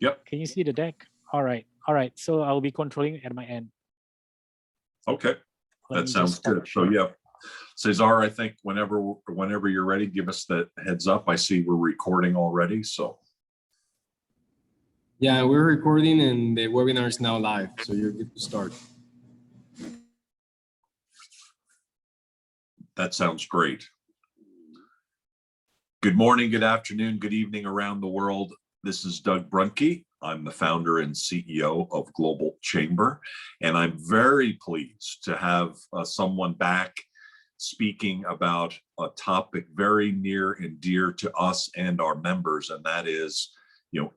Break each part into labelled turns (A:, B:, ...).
A: Yep.
B: Can you see the deck? All right. All right. So I'll be controlling at my end.
A: Okay. That sounds good. So yeah, Cesar, I think whenever you're ready, give us the heads up. I see we're recording already. So.
C: Yeah, we're recording and the webinar is now live. So you're good to start.
A: That sounds great. Good morning, good afternoon, good evening around the world. This is Doug Brunke. I'm the founder and CEO of Global Chamber, and I'm very pleased to have someone back speaking about a topic very near and dear to us and our members, and that is,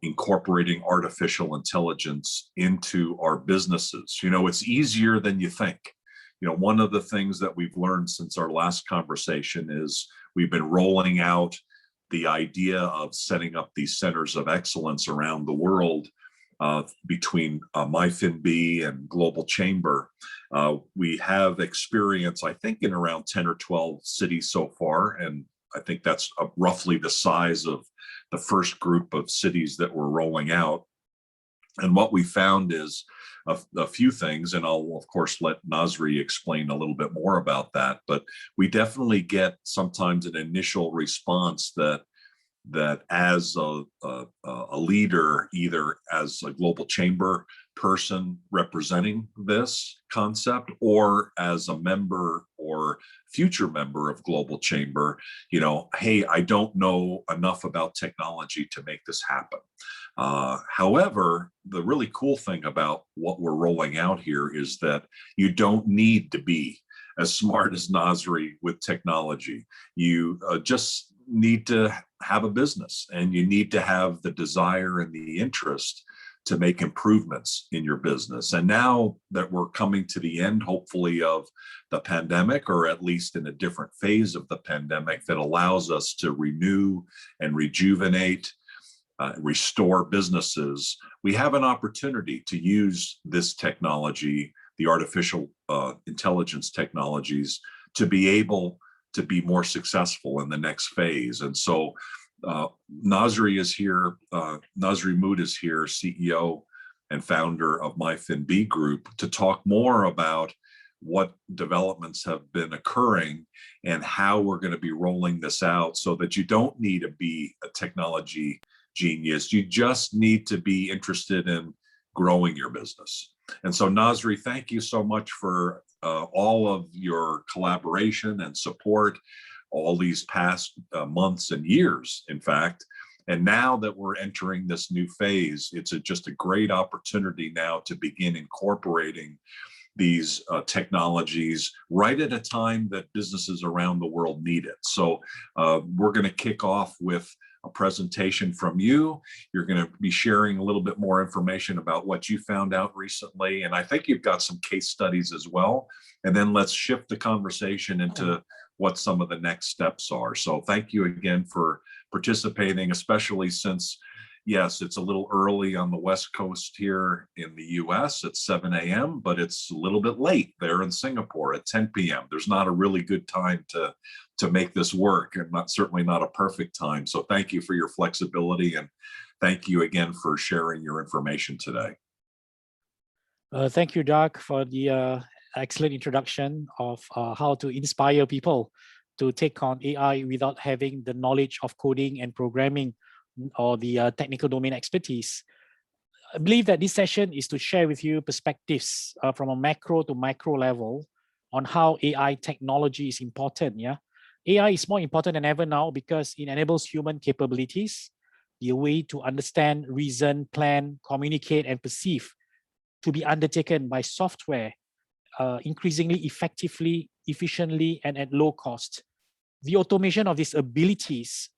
A: incorporating artificial intelligence into our businesses. It's easier than you think. One of the things that we've learned since our last conversation is we've been rolling out the idea of setting up these centers of excellence around the world between MyFinB and Global Chamber. We have experience, I think, in around 10 or 12 cities so far, and I think that's roughly the size of the first group of cities that we're rolling out. And what we found is a few things, and I'll of course let Nazri explain a little bit more about that, but we definitely get sometimes an initial response that as a leader, either as a Global Chamber person representing this concept or as a member or future member of Global Chamber, hey, I don't know enough about technology to make this happen. However, the really cool thing about what we're rolling out here is that you don't need to be as smart as Nazri with technology. You just need to have a business, and you need to have the desire and the interest to make improvements in your business. And now that we're coming to the end, hopefully, of the pandemic, or at least in a different phase of the pandemic that allows us to renew and rejuvenate, restore businesses, we have an opportunity to use this technology, the artificial intelligence technologies, to be able to be more successful in the next phase. And so Nazri is here, Nazri Muhd is here, CEO and founder of MyFinB Group, to talk more about what developments have been occurring and how we're going to be rolling this out, so that you don't need to be a technology genius. You just need to be interested in growing your business. And so Nazri, thank you so much for all of your collaboration and support all these past months and years, in fact. And now that we're entering this new phase, it's just a great opportunity now to begin incorporating these technologies right at a time that businesses around the world need it. So we're going to kick off with a presentation from you. You're going to be sharing a little bit more information about what you found out recently. And I think you've got some case studies as well. And then let's shift the conversation into what some of the next steps are. So thank you again for participating, especially since, yes, it's a little early on the West Coast here in the US at 7 a.m., but it's a little bit late there in Singapore at 10 p.m. There's not a really good time to make this work, and certainly not a perfect time. So thank you for your flexibility, and thank you again for sharing your information today.
B: Thank you, Doug, for the excellent introduction of how to inspire people to take on AI without having the knowledge of coding and programming or the technical domain expertise. I believe that this session is to share with you perspectives from a macro to micro level on how AI technology is important. AI is more important than ever now because it enables human capabilities, the way to understand, reason, plan, communicate, and perceive, to be undertaken by software increasingly effectively, efficiently, and at low cost. The automation of these abilities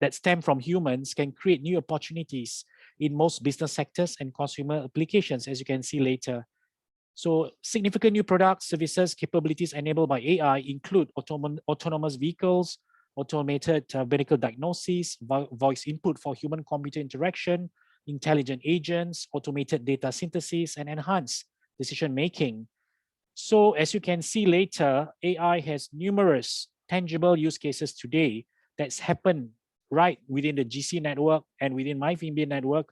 B: that stem from humans can create new opportunities in most business sectors and consumer applications, as you can see later. So significant new products, services, capabilities enabled by AI include autonomous vehicles, automated medical diagnosis, voice input for human-computer interaction, intelligent agents, automated data synthesis, and enhanced decision-making. So as you can see later, AI has numerous tangible use cases today that's happened right within the GC network and within MyFinB network,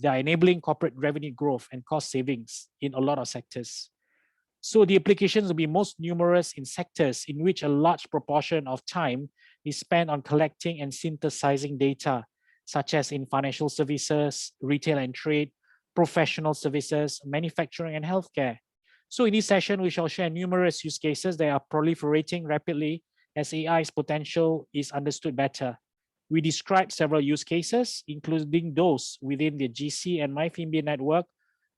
B: They are enabling corporate revenue growth and cost savings in a lot of sectors. So the applications will be most numerous in sectors in which a large proportion of time is spent on collecting and synthesizing data, such as in financial services, retail and trade, professional services, manufacturing, and healthcare. So in this session, we shall share numerous use cases that are proliferating rapidly as AI's potential is understood better. We describe several use cases, including those within the GC and MyFinB network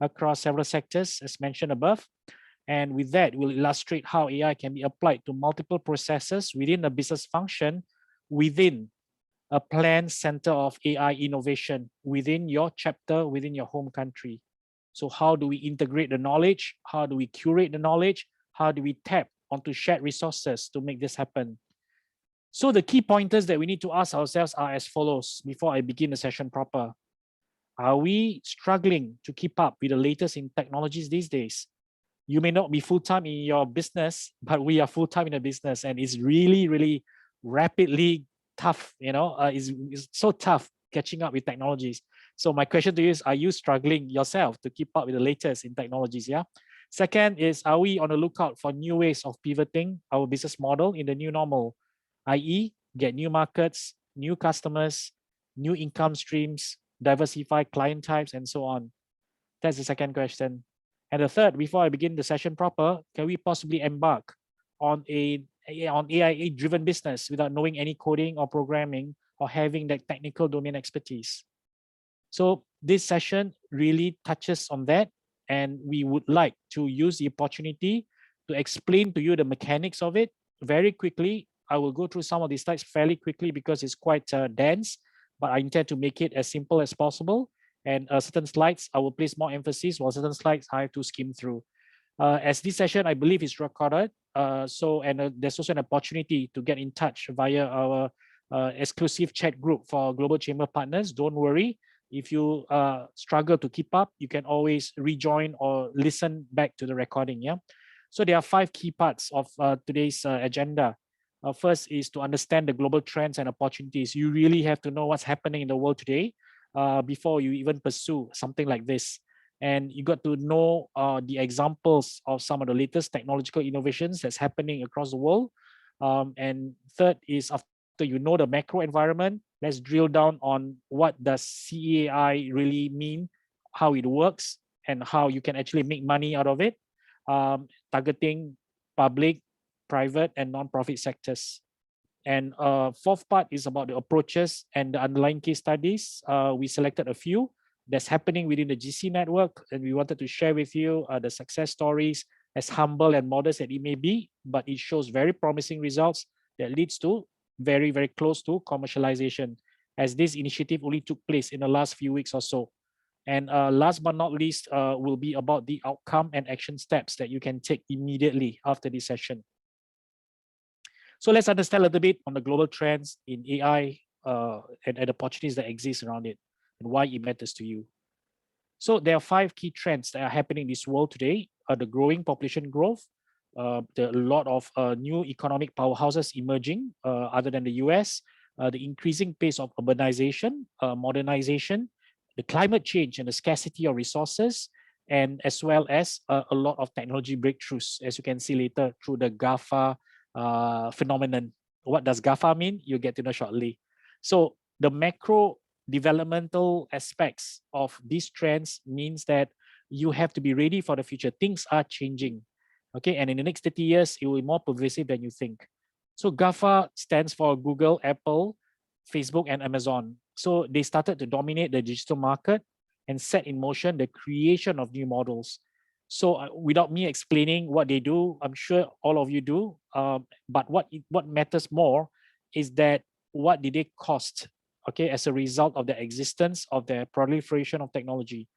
B: across several sectors, as mentioned above. And with that, we'll illustrate how AI can be applied to multiple processes within a business function within a planned center of AI innovation within your chapter, within your home country. So how do we integrate the knowledge? How do we curate the knowledge? How do we tap onto shared resources to make this happen? So the key pointers that we need to ask ourselves are as follows before I begin the session proper. Are we struggling to keep up with the latest in technologies these days? You may not be full-time in your business, but we are full-time in the business, and it's really, really rapidly tough. It's so tough catching up with technologies. So my question to you is, are you struggling yourself to keep up with the latest in technologies? Yeah. Second is, are we on the lookout for new ways of pivoting our business model in the new normal, i.e. get new markets, new customers, new income streams, diversify client types, and so on? That's the second question. And the third, before I begin the session proper, can we possibly embark on AI-driven business without knowing any coding or programming or having that technical domain expertise? So this session really touches on that, and we would like to use the opportunity to explain to you the mechanics of it very quickly. I will go through some of these slides fairly quickly because it's quite dense, but I intend to make it as simple as possible. And certain slides, I will place more emphasis, while certain slides I have to skim through. As this session, I believe, is recorded, there's also an opportunity to get in touch via our exclusive chat group for Global Chamber partners. Don't worry, if you struggle to keep up, you can always rejoin or listen back to the recording. Yeah. So there are 5 key parts of today's agenda. First is to understand the global trends and opportunities. You really have to know what's happening in the world today before you even pursue something like this. And you got to know the examples of some of the latest technological innovations that's happening across the world. And third is, after you know the macro environment, let's drill down on what does CAI really mean, how it works, and how you can actually make money out of it, targeting public, private, and non-profit sectors. And fourth part is about the approaches and the underlying case studies. We selected a few that's happening within the GC network, and we wanted to share with you the success stories, as humble and modest as it may be, but it shows very promising results that leads to very, very close to commercialization, as this initiative only took place in the last few weeks or so. And last but not least will be about the outcome and action steps that you can take immediately after this session. So let's understand a little bit on the global trends in AI and the opportunities that exist around it and why it matters to you. So there are 5 key trends that are happening in this world today. The growing population growth, a lot of new economic powerhouses emerging other than the US, the increasing pace of urbanization, modernization, the climate change and the scarcity of resources, and as well as a lot of technology breakthroughs, as you can see later through the GAFA phenomenon. What does GAFA mean? You'll get to know shortly. So the macro developmental aspects of these trends means that you have to be ready for the future. Things are changing. Okay, and in the next 30 years, it will be more pervasive than you think. So GAFA stands for Google, Apple, Facebook, and Amazon. So they started to dominate the digital market and set in motion the creation of new models. So without me explaining what they do, I'm sure all of you do. But what matters more is that what did they cost? Okay, as a result of the existence of the proliferation of technology,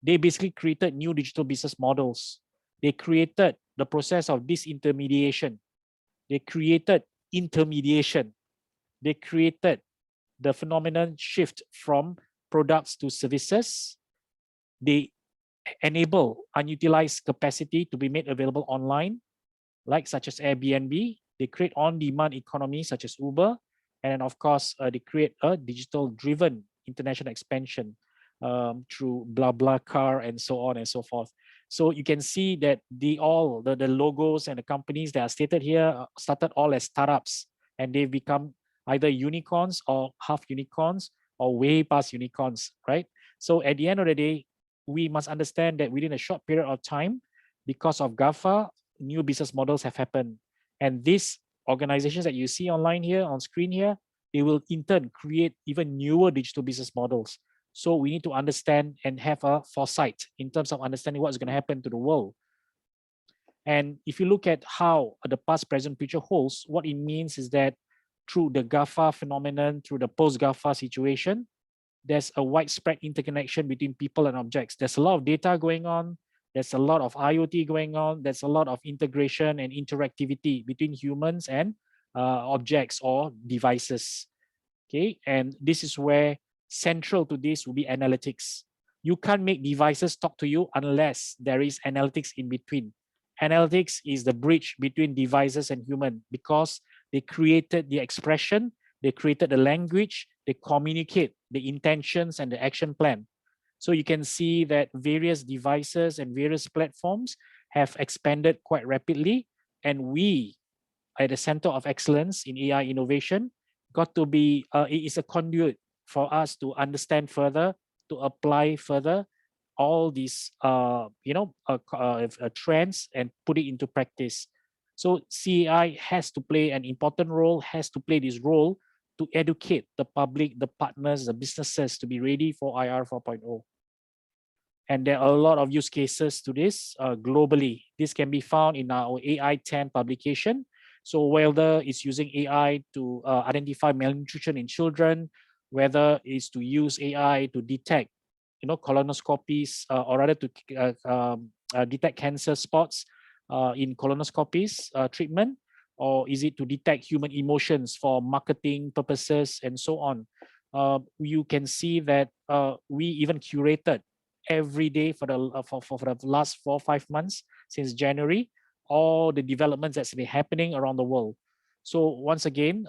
B: they basically created new digital business models. They created the process of disintermediation. They created intermediation. They created the phenomenon shift from products to services. They enable unutilized capacity to be made available online, like such as Airbnb. They create on-demand economy such as Uber. And of course, they create a digital-driven international expansion. through BlaBlaCar and so on and so forth. So you can see that the logos and the companies that are stated here started all as startups, and they've become either unicorns or half unicorns or way past unicorns, right? So at the end of the day, we must understand that within a short period of time, because of GAFA, new business models have happened. And these organizations that you see online here, on screen here, they will in turn create even newer digital business models. So we need to understand and have a foresight in terms of understanding what's going to happen to the world. And if you look at how the past, present, future holds, what it means is that through the GAFA phenomenon, through the post-GAFA situation, there's a widespread interconnection between people and objects. There's a lot of data going on. There's a lot of IoT going on. There's a lot of integration and interactivity between humans and objects or devices. Okay, and this is where central to this will be analytics. You can't make devices talk to you unless there is analytics in between. Analytics is the bridge between devices and human because they created the expression, they created the language, they communicate the intentions and the action plan. So you can see that various devices and various platforms have expanded quite rapidly. And we, at the Center of Excellence in AI Innovation, got to be, it is a conduit for us to understand further, to apply further all these, trends and put it into practice. So CAI has to play an important role, has to play this role to educate the public, the partners, the businesses to be ready for IR 4.0. And there are a lot of use cases to this globally. This can be found in our AI 10 publication. So whether it's using AI to identify malnutrition in children, whether it's to use AI to detect, colonoscopies, or rather to detect cancer spots in colonoscopies treatment, or is it to detect human emotions for marketing purposes and so on. You can see that we even curated every day for the last 4 or 5 months since January, all the developments that's been happening around the world. So once again,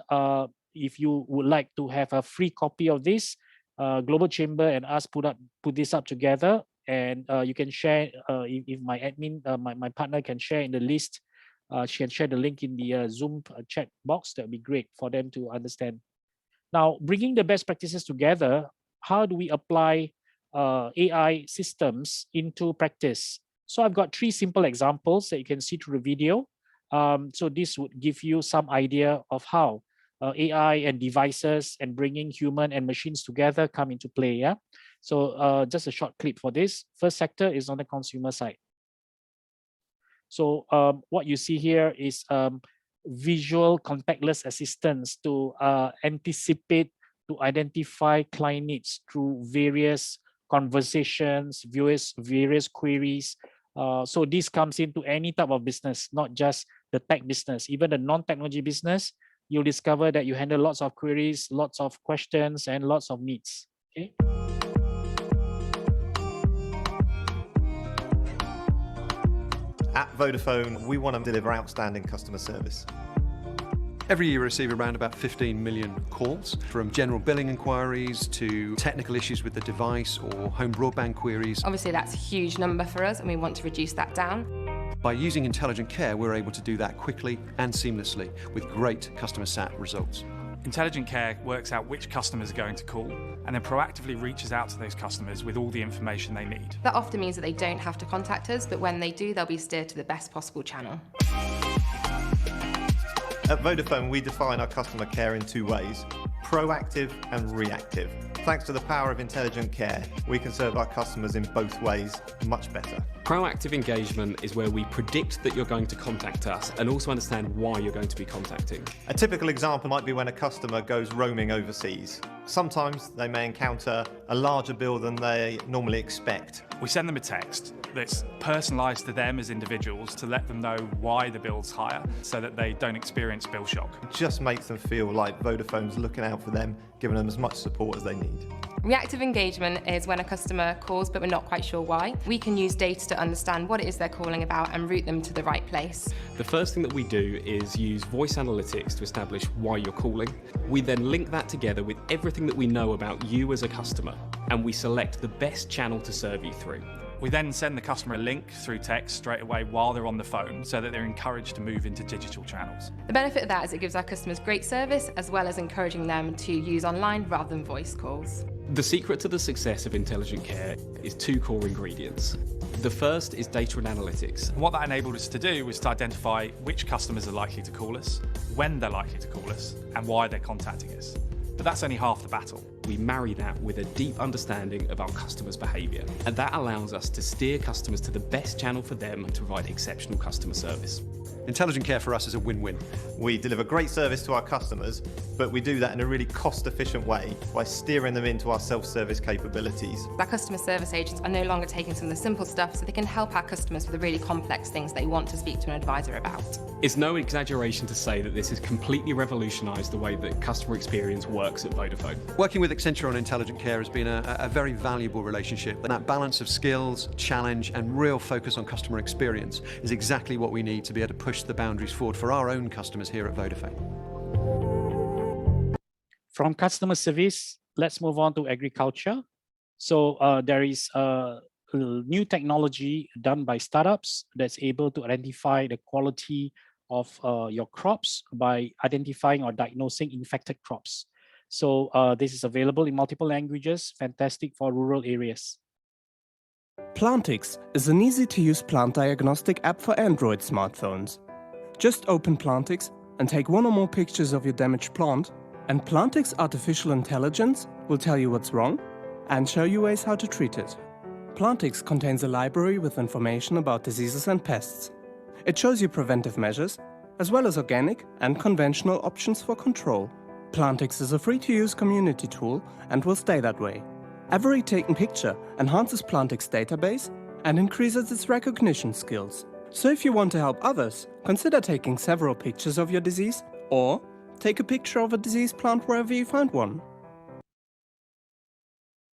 B: if you would like to have a free copy of this, Global Chamber and us put this up together, and you can share, if my admin, my partner can share in the list, she can share the link in the Zoom chat box. That would be great for them to understand. Now, bringing the best practices together, how do we apply AI systems into practice? So I've got 3 simple examples that you can see through the video. So this would give you some idea of how AI and devices and bringing human and machines together come into play. Yeah. So just a short clip for this. First sector is on the consumer side. So what you see here is visual contactless assistance to anticipate, to identify client needs through various conversations, various queries. So this comes into any type of business, not just the tech business, even the non-technology business. You'll discover that you handle lots of queries, lots of questions, and lots of needs. Okay.
D: At Vodafone, we want to deliver outstanding customer service.
E: Every year we receive around about 15 million calls, from general billing inquiries to technical issues with the device or home broadband queries.
F: Obviously that's a huge number for us and we want to reduce that down.
E: By using intelligent care, we're able to do that quickly and seamlessly with great customer sat results.
G: Intelligent Care works out which customers are going to call and then proactively reaches out to those customers with all the information they need.
F: That often means that they don't have to contact us, but when they do, they'll be steered to the best possible channel.
D: At Vodafone, we define our customer care in 2 ways, proactive and reactive. Thanks to the power of intelligent care, we can serve our customers in both ways much better.
H: Proactive engagement is where we predict that you're going to contact us and also understand why you're going to be contacting.
D: A typical example might be when a customer goes roaming overseas. Sometimes they may encounter a larger bill than they normally expect.
G: We send them a text that's personalised to them as individuals to let them know why the bill's higher so that they don't experience bill shock.
D: It just makes them feel like Vodafone's looking out for them, giving them as much support as they need.
F: Reactive engagement is when a customer calls but we're not quite sure why. We can use data to understand what it is they're calling about and route them to the right place.
H: The first thing that we do is use voice analytics to establish why you're calling. We then link that together with everything that we know about you as a customer. and we select the best channel to serve you through.
G: We then send the customer a link through text straight away while they're on the phone so that they're encouraged to move into digital channels.
F: The benefit of that is it gives our customers great service as well as encouraging them to use online rather than voice calls.
H: The secret to the success of intelligent care is two core ingredients. The first is data and analytics.
G: And what that enabled us to do was to identify which customers are likely to call us, when they're likely to call us, and why they're contacting us. But that's only half the battle.
H: We marry that with a deep understanding of our customers' behaviour, and that allows us to steer customers to the best channel for them to provide exceptional customer service.
E: Intelligent care for us is a win-win.
D: We deliver great service to our customers, but we do that in a really cost-efficient way by steering them into our self-service capabilities.
F: Our customer service agents are no longer taking some of the simple stuff, so they can help our customers with the really complex things they want to speak to an advisor about.
H: It's no exaggeration to say that this has completely revolutionised the way that customer experience works at Vodafone.
E: Working with Accenture on intelligent care has been a very valuable relationship. And that balance of skills, challenge, and real focus on customer experience is exactly what we need to be able to push the boundaries forward for our own customers here at Vodafone.
B: From customer service, let's move on to agriculture. So there is a new technology done by startups that's able to identify the quality of your crops by identifying or diagnosing infected crops. So this is available in multiple languages, fantastic for rural areas.
I: Plantix is an easy-to-use plant diagnostic app for Android smartphones. Just open Plantix and take one or more pictures of your damaged plant, and Plantix Artificial Intelligence will tell you what's wrong and show you ways how to treat it. Plantix contains a library with information about diseases and pests. It shows you preventive measures, as well as organic and conventional options for control. Plantix is a free-to-use community tool and will stay that way. Every taken picture enhances Plantix database and increases its recognition skills. So if you want to help others, consider taking several pictures of your disease, or take a picture of a diseased plant wherever you find one.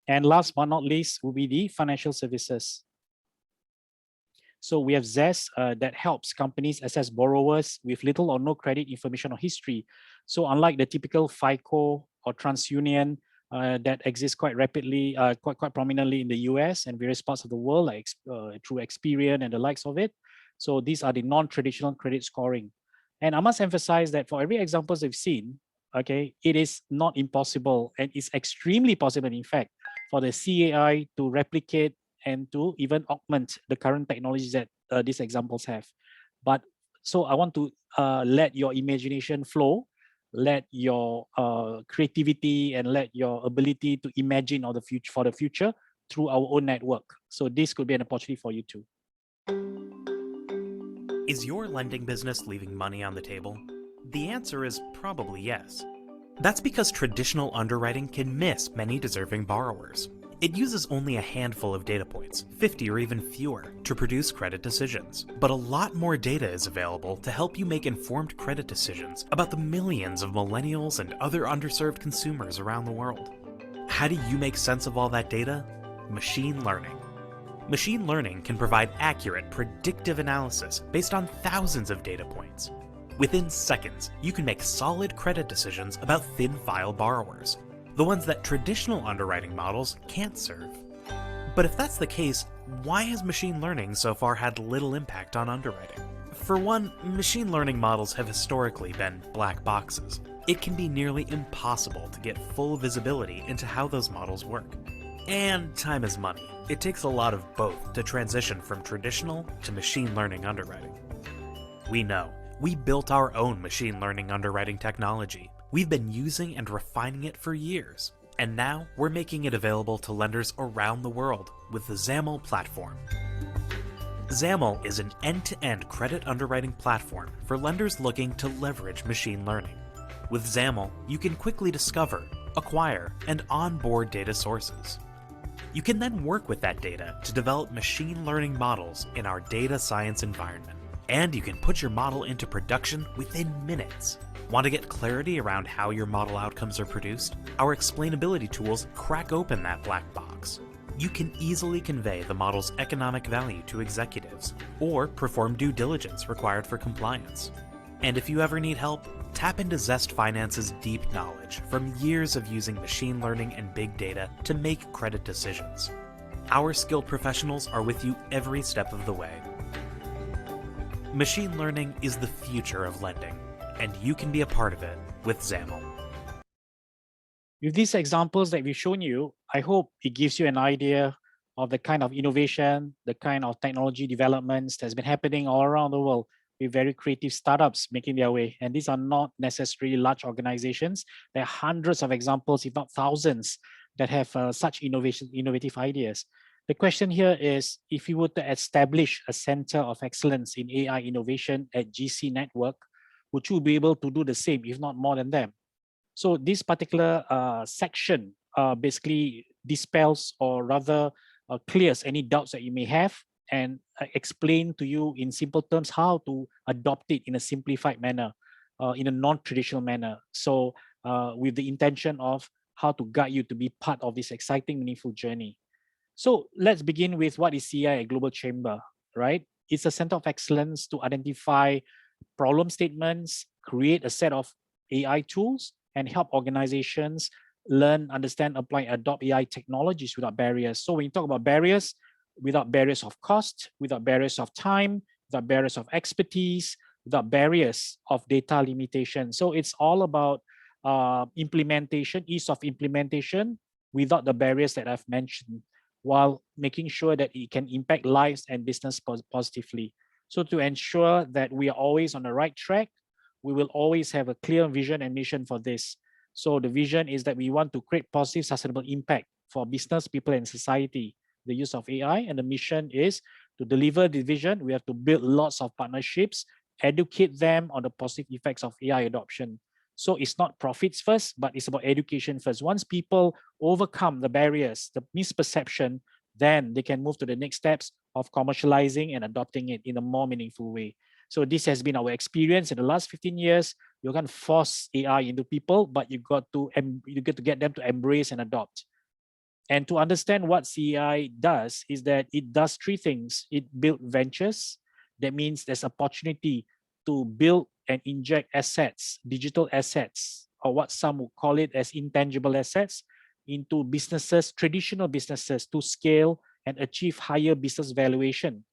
B: And last but not least will be the financial services. So we have Zest that helps companies assess borrowers with little or no credit information or history. So unlike the typical FICO or TransUnion that exists quite rapidly, quite prominently in the US and various parts of the world, like through Experian and the likes of it. So these are the non-traditional credit scoring. And I must emphasize that for every examples we've seen, okay, it is not impossible and it's extremely possible, in fact, for the CAI to replicate and to even augment the current technologies that these examples have. But so I want to let your imagination flow, let your creativity and let your ability to imagine for the future through our own network. So this could be an opportunity for you too.
J: Is your lending business leaving money on the table? The answer is probably yes. That's because traditional underwriting can miss many deserving borrowers. It uses only a handful of data points, 50 or even fewer, to produce credit decisions. But a lot more data is available to help you make informed credit decisions about the millions of millennials and other underserved consumers around the world. How do you make sense of all that data? Machine learning. Machine learning can provide accurate, predictive analysis based on thousands of data points. Within seconds, you can make solid credit decisions about thin-file borrowers, the ones that traditional underwriting models can't serve. But if that's the case, why has machine learning so far had little impact on underwriting? For one, machine learning models have historically been black boxes. It can be nearly impossible to get full visibility into how those models work. And time is money. It takes a lot of both to transition from traditional to machine learning underwriting. We know. We built our own machine learning underwriting technology. We've been using and refining it for years. And now we're making it available to lenders around the world with the XAML platform. XAML is an end-to-end credit underwriting platform for lenders looking to leverage machine learning. With XAML, you can quickly discover, acquire, and onboard data sources. You can then work with that data to develop machine learning models in our data science environment. And you can put your model into production within minutes. Want to get clarity around how your model outcomes are produced? Our explainability tools crack open that black box. You can easily convey the model's economic value to executives, or perform due diligence required for compliance. And if you ever need help, Tap into Zest Finance's deep knowledge from years of using machine learning and big data to make credit decisions. Our skilled professionals are with you every step of the way. Machine learning is the future of lending, and you can be a part of it with XAML.
B: With these examples that we've shown you, I hope it gives you an idea of the kind of innovation, the kind of technology developments that's been happening all around the world with very creative startups making their way. And these are not necessarily large organizations. There are hundreds of examples, if not thousands, that have such innovative ideas. The question here is, if you were to establish a center of excellence in AI innovation at GC Network, would you be able to do the same, if not more than them? So this particular section basically dispels, or rather clears any doubts that you may have, and explain to you in simple terms how to adopt it in a simplified manner, in a non-traditional manner. So with the intention of how to guide you to be part of this exciting, meaningful journey. So let's begin with what is CEI at Global Chamber, right? It's a center of excellence to identify problem statements, create a set of AI tools, and help organizations learn, understand, apply, adopt AI technologies without barriers. So when you talk about barriers, without barriers of cost, without barriers of time, without barriers of expertise, without barriers of data limitation. So it's all about implementation, ease of implementation, without the barriers that I've mentioned, while making sure that it can impact lives and business positively. So to ensure that we are always on the right track, we will always have a clear vision and mission for this. So the vision is that we want to create positive, sustainable impact for business, people, and society, the use of AI. And the mission is to deliver the vision. We have to build lots of partnerships, educate them on the positive effects of AI adoption. So it's not profits first, but it's about education first. Once people overcome the barriers, the misperception, then they can move to the next steps of commercializing and adopting it in a more meaningful way. So this has been our experience in the last 15 years. You can't force AI into people, but you got to get them to embrace and adopt. And to understand what CEI does is that it does three things. It builds ventures. That means there's opportunity to build and inject assets, digital assets, or what some would call it as intangible assets, into businesses, traditional businesses, to scale and achieve higher business valuation.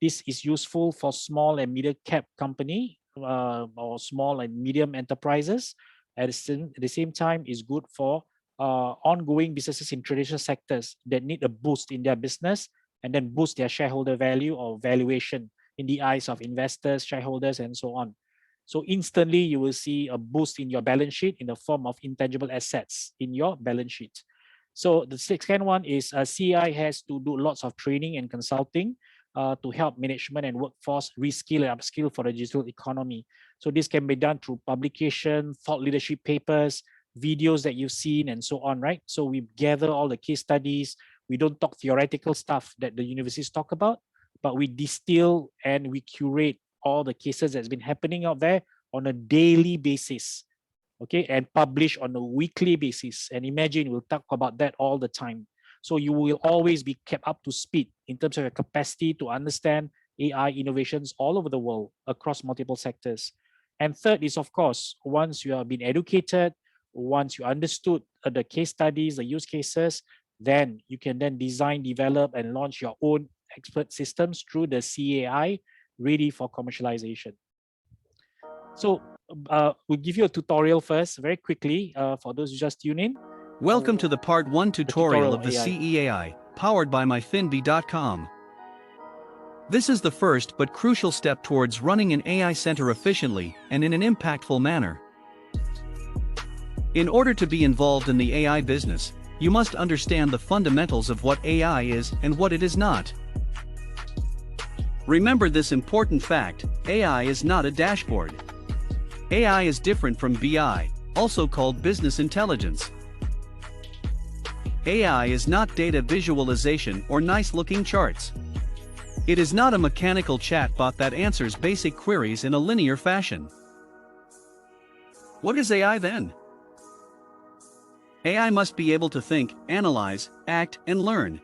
B: This is useful for small and medium cap company or small and medium enterprises. At the same time, is good for ongoing businesses in traditional sectors that need a boost in their business and then boost their shareholder value or valuation in the eyes of investors, shareholders, and so on. So instantly, you will see a boost in your balance sheet in the form of intangible assets in your balance sheet. So the second one is CEI has to do lots of training and consulting to help management and workforce reskill and upskill for the digital economy. So this can be done through publication, thought leadership papers, videos that you've seen, and so on, right? So we gather all the case studies. We don't talk theoretical stuff that the universities talk about, but we distill and we curate all the cases that's been happening out there on a daily basis, okay, and publish on a weekly basis. And imagine we'll talk about that all the time. So you will always be kept up to speed in terms of your capacity to understand AI innovations all over the world across multiple sectors. And third is, of course, once you have been educated, once you understood the case studies, the use cases, then you can then design, develop, and launch your own expert systems through the CEI, ready for commercialization. So we'll give you a tutorial first, very quickly, for those who just tune in.
K: Welcome to the Part 1 tutorial of the
B: AI.
K: CEI, powered by MyFinB.com. This is the first but crucial step towards running an AI center efficiently and in an impactful manner. In order to be involved in the AI business, you must understand the fundamentals of what AI is and what it is not. Remember this important fact: AI is not a dashboard. AI is different from BI, also called business intelligence. AI is not data visualization or nice-looking charts. It is not a mechanical chatbot that answers basic queries in a linear fashion. What is AI then? AI must be able to think, analyze, act, and learn.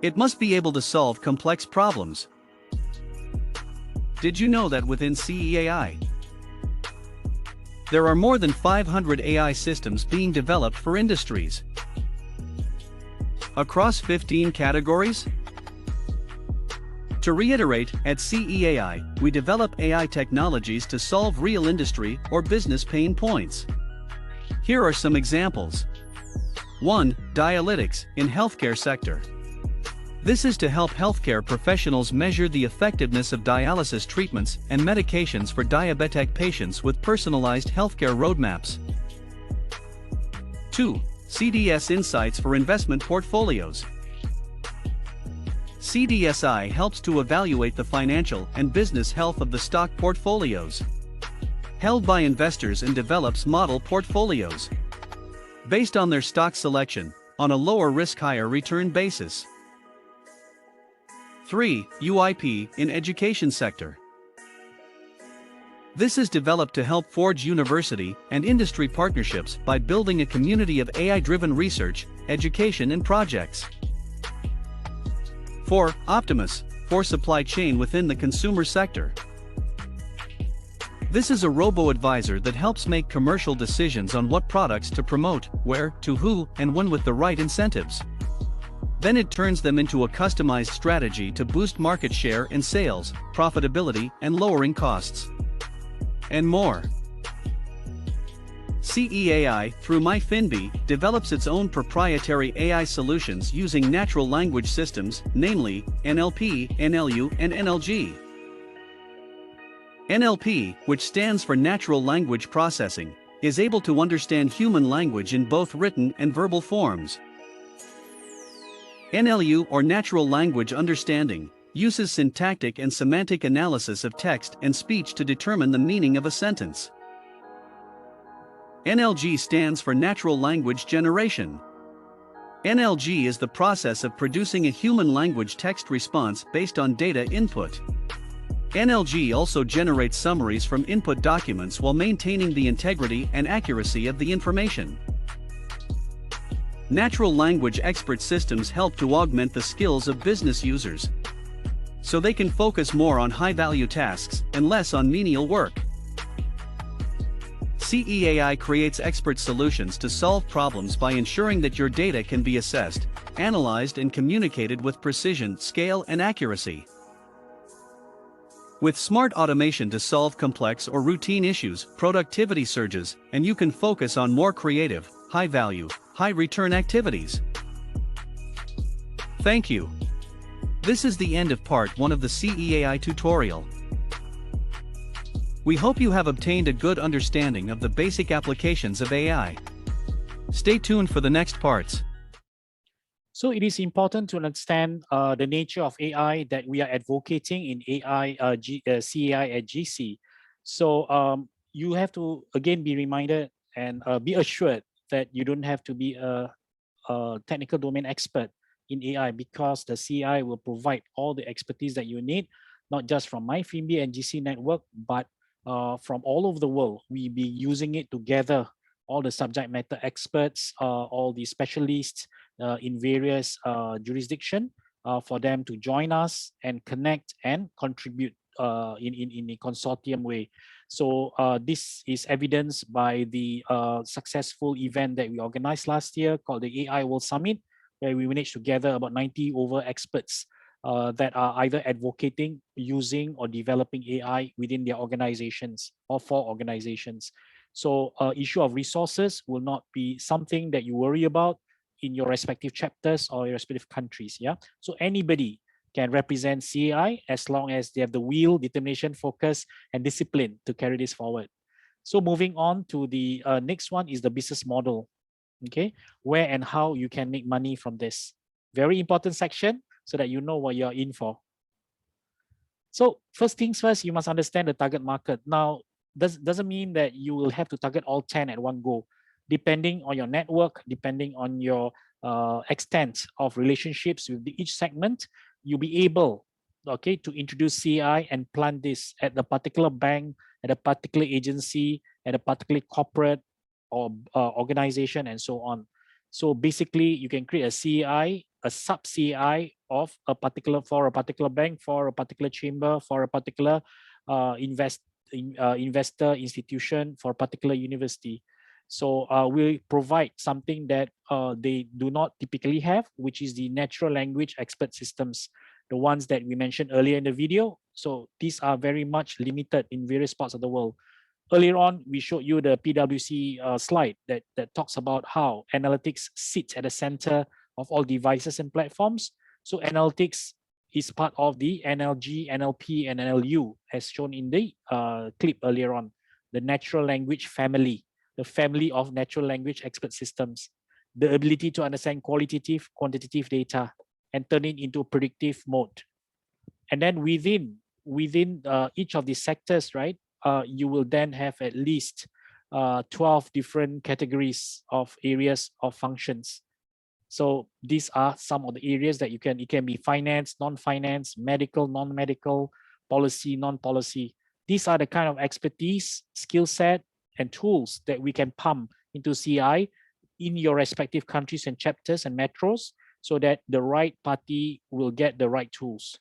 K: It must be able to solve complex problems. Did you know that within CEI, There are more than 500 AI systems being developed for industries across 15 categories. To reiterate, at CEAI, we develop AI technologies to solve real industry or business pain points. Here are some examples. 1. Dialytics in healthcare sector. This is to help healthcare professionals measure the effectiveness of dialysis treatments and medications for diabetic patients with personalized healthcare roadmaps. 2. CDS Insights for investment portfolios. CDSI helps to evaluate the financial and business health of the stock portfolios held by investors and develops model portfolios based on their stock selection on a lower risk higher return basis. 3. UIP in education sector. This is developed to help forge university and industry partnerships by building a community of AI-driven research, education and projects. 4. Optimus, for supply chain within the consumer sector. This is a robo-advisor that helps make commercial decisions on what products to promote, where, to who, and when with the right incentives. Then it turns them into a customized strategy to boost market share in sales, profitability, and lowering costs. And more. CEAI, through MyFinB, develops its own proprietary AI solutions using natural language systems, namely NLP, NLU, and NLG. NLP, which stands for Natural Language Processing, is able to understand human language in both written and verbal forms. NLU, or Natural Language Understanding, uses syntactic and semantic analysis of text and speech to determine the meaning of a sentence. NLG stands for Natural Language Generation. NLG is the process of producing a human language text response based on data input. NLG also generates summaries from input documents while maintaining the integrity and accuracy of the information. Natural language expert systems help to augment the skills of business users, so they can focus more on high-value tasks and less on menial work. CEAI creates expert solutions to solve problems by ensuring that your data can be assessed, analyzed and communicated with precision, scale and accuracy. With smart automation to solve complex or routine issues, productivity surges, and you can focus on more creative, high-value, high-return activities. Thank you. This is the end of part 1 of the CEAI tutorial. We hope you have obtained a good understanding of the basic applications of AI. Stay tuned for the next parts.
B: So it is important to understand the nature of AI that we are advocating in CEAI at GC. So you have to again be reminded and be assured that you don't have to be a technical domain expert in AI, because the CEAI will provide all the expertise that you need, not just from MyFinB and GC network, but from all over the world. We'll be using it together, all the subject matter experts, all the specialists in various jurisdictions for them to join us and connect and contribute in a consortium way. So this is evidenced by the successful event that we organized last year called the AI World Summit, where we managed to gather about 90 over experts that are either advocating, using or developing AI within their organizations or for organizations. So issue of resources will not be something that you worry about in your respective chapters or your respective countries. Yeah. So anybody can represent CEAI as long as they have the will, determination, focus, and discipline to carry this forward. So moving on to the next one is the business model. Okay, where and how you can make money from this. Very important section so that you know what you're in for. So first things first, you must understand the target market. Now, doesn't mean that you will have to target all 10 at one go. Depending on your network, depending on your extent of relationships with each segment, you'll be able, okay, to introduce CEAI and plant this at a particular bank, at a particular agency, at a particular corporate or organization, and so on. So basically, you can create a CEAI, a sub-CEAI of a particular, for a particular bank, for a particular chamber, for a particular investor institution for a particular university. So we provide something that they do not typically have, which is the natural language expert systems, the ones that we mentioned earlier in the video. So these are very much limited in various parts of the world. Earlier on, we showed you the PwC slide that talks about how analytics sits at the center of all devices and platforms. So analytics is part of the NLG, NLP, and NLU, as shown in the clip earlier on, the natural language family, the family of natural language expert systems, the ability to understand qualitative, quantitative data and turn it into predictive mode. And then within each of these sectors, right, you will then have at least 12 different categories of areas of functions. So these are some of the areas that it can be finance, non-finance, medical, non-medical, policy, non-policy. These are the kind of expertise, skill set, and tools that we can pump into CI in your respective countries and chapters and metros so that the right party will get the right tools.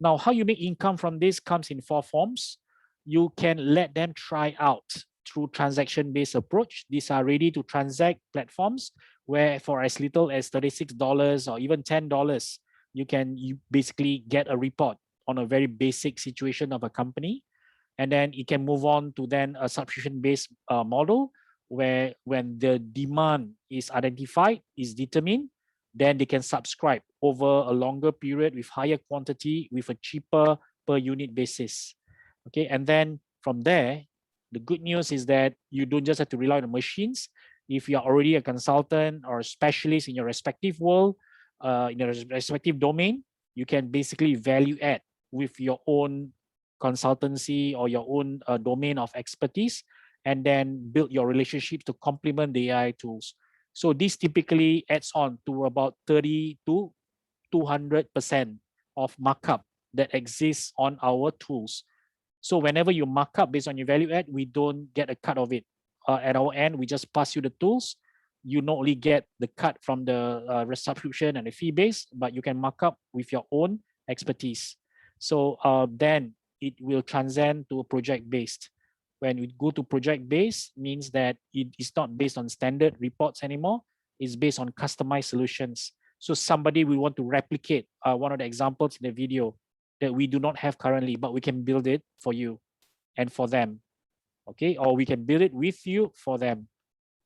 B: Now, how you make income from this comes in 4 forms. You can let them try out through transaction-based approach. These are ready to transact platforms where for as little as $36 or even $10, you basically get a report on a very basic situation of a company. And then it can move on to then a subscription-based model where when the demand is identified, is determined, then they can subscribe over a longer period with higher quantity with a cheaper per unit basis. Okay, and then from there, the good news is that you don't just have to rely on the machines. If you're already a consultant or a specialist in your respective world, in your respective domain, you can basically value add with your own consultancy or your own domain of expertise, and then build your relationships to complement the AI tools. So this typically adds on to about 30 to 200% of markup that exists on our tools. So whenever you mark up based on your value add, we don't get a cut of it. At our end, we just pass you the tools. You not only get the cut from the subscription and the fee base, but you can mark up with your own expertise. So then it will transcend to project-based. When we go to project-based, means that it is not based on standard reports anymore. It's based on customized solutions. So somebody will want to replicate one of the examples in the video that we do not have currently, but we can build it for you and for them. Okay, or we can build it with you for them.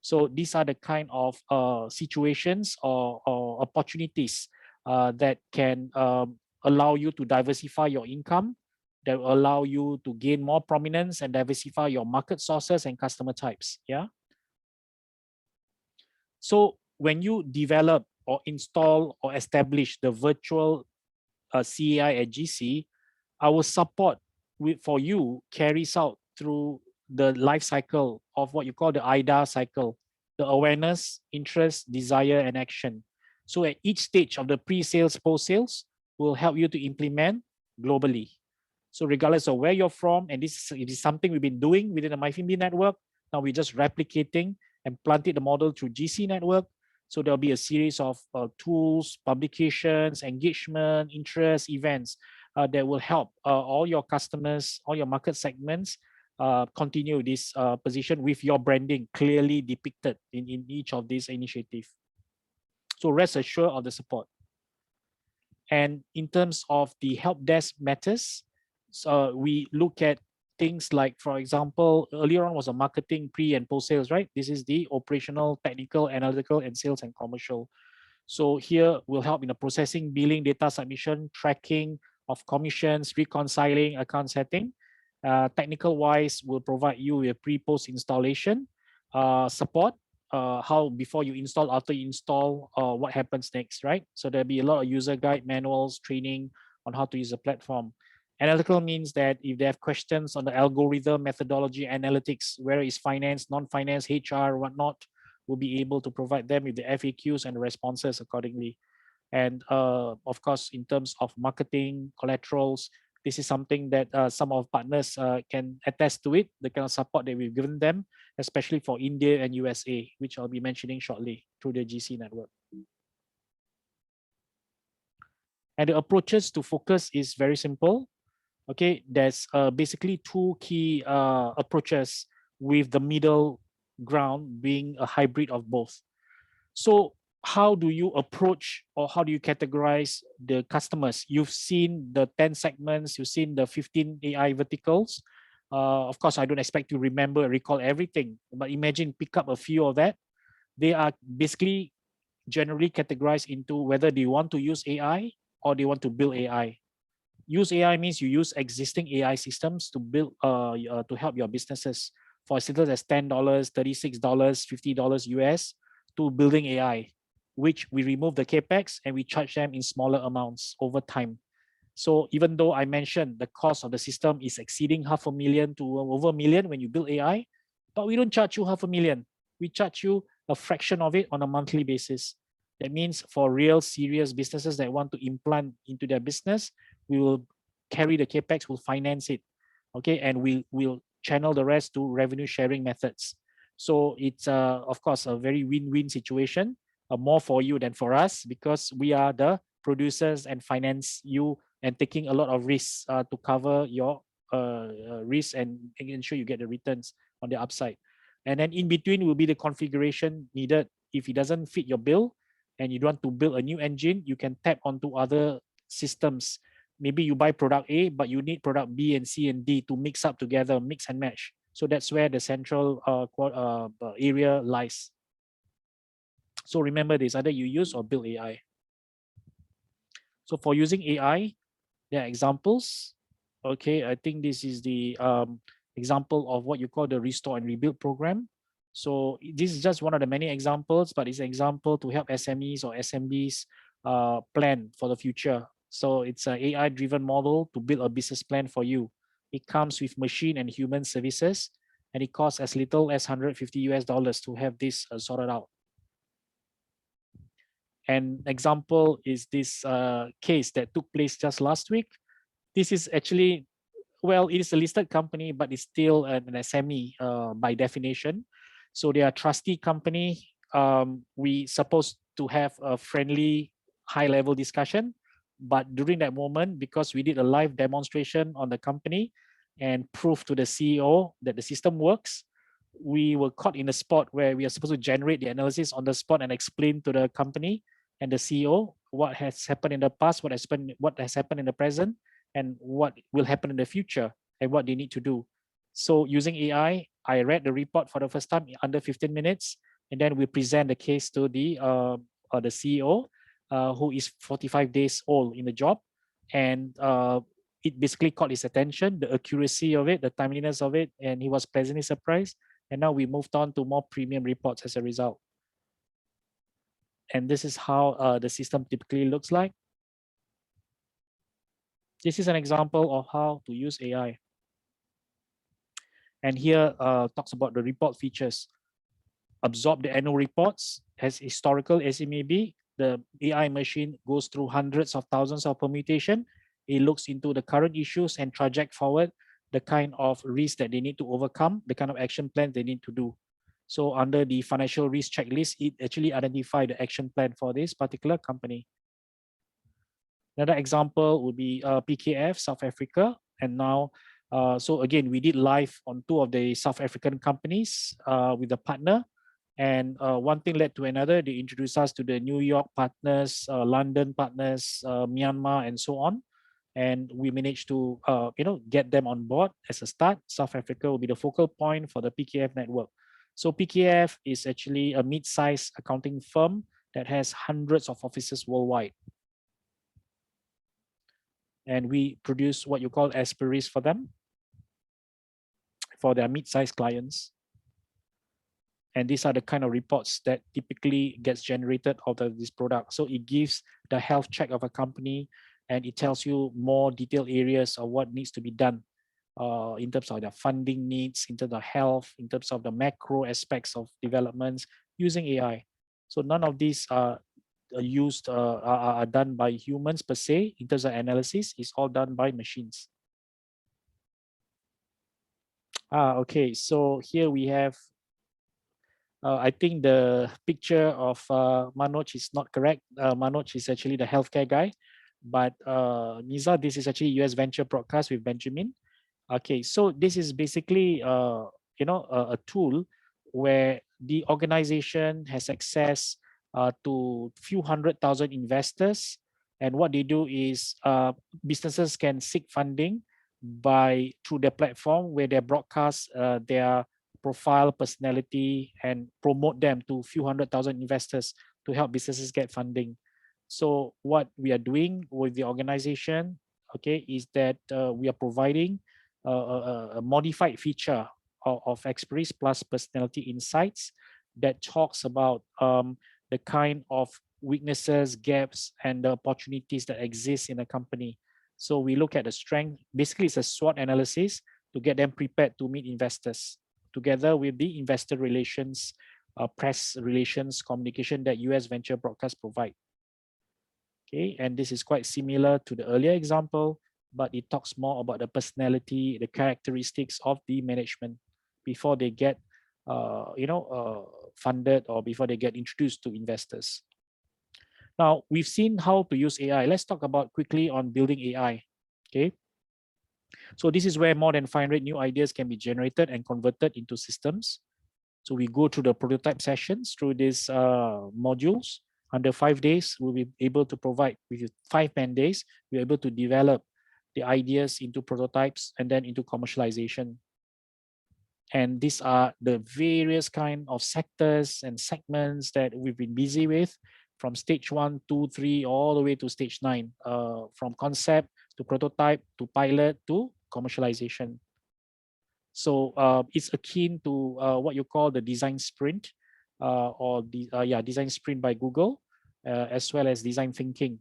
B: So these are the kind of situations or opportunities that can allow you to diversify your income, that will allow you to gain more prominence and diversify your market sources and customer types. Yeah. So when you develop or install or establish the virtual CAI at GC, our support for you carries out through the life cycle of what you call the IDA cycle, the awareness, interest, desire, and action. So at each stage of the pre-sales, post-sales will help you to implement globally. So regardless of where you're from, and it is something we've been doing within the MyFinB network, now we're just replicating and planted the model through GC network. So there'll be a series of tools, publications, engagement, interest, events that will help all your customers, all your market segments continue this position with your branding clearly depicted in each of these initiatives. So rest assured of the support. And in terms of the help desk matters, so we look at things like, for example, earlier on was a marketing pre and post sales, right? This is the operational, technical, analytical, and sales and commercial. So here we'll help in the processing, billing, data submission, tracking of commissions, reconciling, account setting. Technical wise, we'll provide you with pre-post installation support, how before you install, after you install, what happens next, right? So there'll be a lot of user guide, manuals, training on how to use the platform. Analytical means that if they have questions on the algorithm, methodology, analytics, whether it's finance, non-finance, HR, whatnot, we'll be able to provide them with the FAQs and the responses accordingly. And of course, in terms of marketing, collaterals, this is something that some of partners can attest to it, the kind of support that we've given them, especially for India and USA, which I'll be mentioning shortly through the GC network. And the approaches to focus is very simple. Okay, there's basically two key approaches, with the middle ground being a hybrid of both. So how do you approach, or how do you categorize the customers? You've seen the 10 segments, you've seen the 15 AI verticals. Of course, I don't expect you to remember, recall everything, but imagine pick up a few of that. They are basically generally categorized into whether they want to use AI or they want to build AI. Use AI means you use existing AI systems to build to help your businesses, for as little as $10, $36, $50 US, to building AI, which we remove the capex and we charge them in smaller amounts over time. So even though I mentioned the cost of the system is exceeding $500,000 to over $1 million when you build AI, but we don't charge you $500,000. We charge you a fraction of it on a monthly basis. That means for real serious businesses that want to implant into their business, we will carry the capex, we'll finance it, okay, and we will channel the rest to revenue sharing methods. So it's of course a very win-win situation, more for you than for us, because we are the producers and finance you and taking a lot of risks to cover your risk and ensure you get the returns on the upside. And then in between will be the configuration needed. If it doesn't fit your bill and you want to build a new engine, you can tap onto other systems. Maybe you buy product A, but you need product B and C and D to mix up together, mix and match. So that's where the central area lies. So remember this, either you use or build AI. So for using AI, there are examples. Okay, I think this is the example of what you call the restore and rebuild program. So this is just one of the many examples, but it's an example to help SMEs or SMBs plan for the future. So it's an AI-driven model to build a business plan for you. It comes with machine and human services, and it costs as little as $150 US to have this sorted out. An example is this case that took place just last week. This is actually, well, it is a listed company, but it's still an SME by definition. So they are a trustee company. We supposed to have a friendly, high-level discussion, but during that moment, because we did a live demonstration on the company and prove to the CEO that the system works, we were caught in a spot where we are supposed to generate the analysis on the spot and explain to the company and the CEO what has happened in the past, what has happened in the present, and what will happen in the future, and what they need to do. So using AI, I read the report for the first time under 15 minutes, and then we present the case to the CEO, who is 45 days old in the job, and it basically caught his attention, the accuracy of it, the timeliness of it, and he was pleasantly surprised. And now we moved on to more premium reports as a result. And this is how the system typically looks like. This is an example of how to use AI. And here talks about the report features. Absorb the annual reports, as historical as it may be. The AI machine goes through hundreds of thousands of permutation. It looks into the current issues and traject forward the kind of risk that they need to overcome, the kind of action plan they need to do. So under the financial risk checklist, it actually identified the action plan for this particular company. Another example would be PKF, South Africa. And now, so again, we did live on 2 of the South African companies with a partner. And one thing led to another. They introduced us to the New York partners, London partners, Myanmar, and so on. And we managed to get them on board as a start. South Africa will be the focal point for the PKF network. So PKF is actually a mid-sized accounting firm that has hundreds of offices worldwide. And we produce what you call aspiries for them, for their mid-sized clients. And these are the kind of reports that typically gets generated out of this product. So it gives the health check of a company, and it tells you more detailed areas of what needs to be done in terms of their funding needs, in terms of health, in terms of the macro aspects of developments using AI. So none of these are done by humans per se in terms of analysis. It's all done by machines. Okay, so here we have, I think the picture of Manoj is not correct. Manoj is actually the healthcare guy. But Niza, this is actually US Venture Broadcast with Benjamin. Okay, so this is basically a tool where the organization has access to few 100,000 investors, and what they do is businesses can seek funding through their platform, where they broadcast their profile, personality, and promote them to few 100,000 investors to help businesses get funding. So what we are doing with the organization, okay, is that we are providing a modified feature of Expertise plus Personality Insights that talks about the kind of weaknesses, gaps, and the opportunities that exist in a company. So we look at the strength. Basically, it's a SWOT analysis to get them prepared to meet investors, together with the investor relations, press relations, communication that US Venture Broadcast provide. Okay, and this is quite similar to the earlier example, but it talks more about the personality, the characteristics of the management before they get, funded, or before they get introduced to investors. Now, we've seen how to use AI. Let's talk about quickly on building AI. Okay, so this is where more than 500 new ideas can be generated and converted into systems. So we go through the prototype sessions through these modules. Under 5 days, we'll be able to provide, with 5 man days, we're able to develop the ideas into prototypes and then into commercialization. And these are the various kind of sectors and segments that we've been busy with, from stage 1, 2, 3, all the way to stage 9, from concept to prototype to pilot to commercialization. So it's akin to what you call the design sprint, or the design sprint by Google, as well as design thinking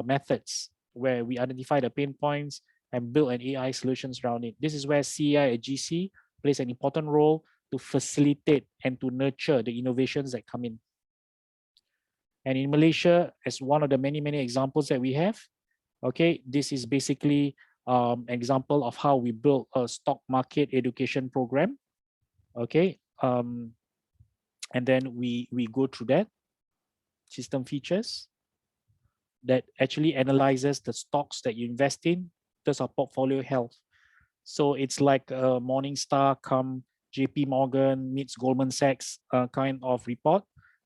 B: methods, where we identify the pain points and build an AI solutions around it. This is where CEI at GC plays an important role to facilitate and to nurture the innovations that come in. And in Malaysia, as one of the many examples that we have, okay, this is basically an example of how we built a stock market education program. Okay, and then we go through that system features that actually analyzes the stocks that you invest in terms of portfolio health. So it's like a Morningstar come JP Morgan meets Goldman Sachs kind of report,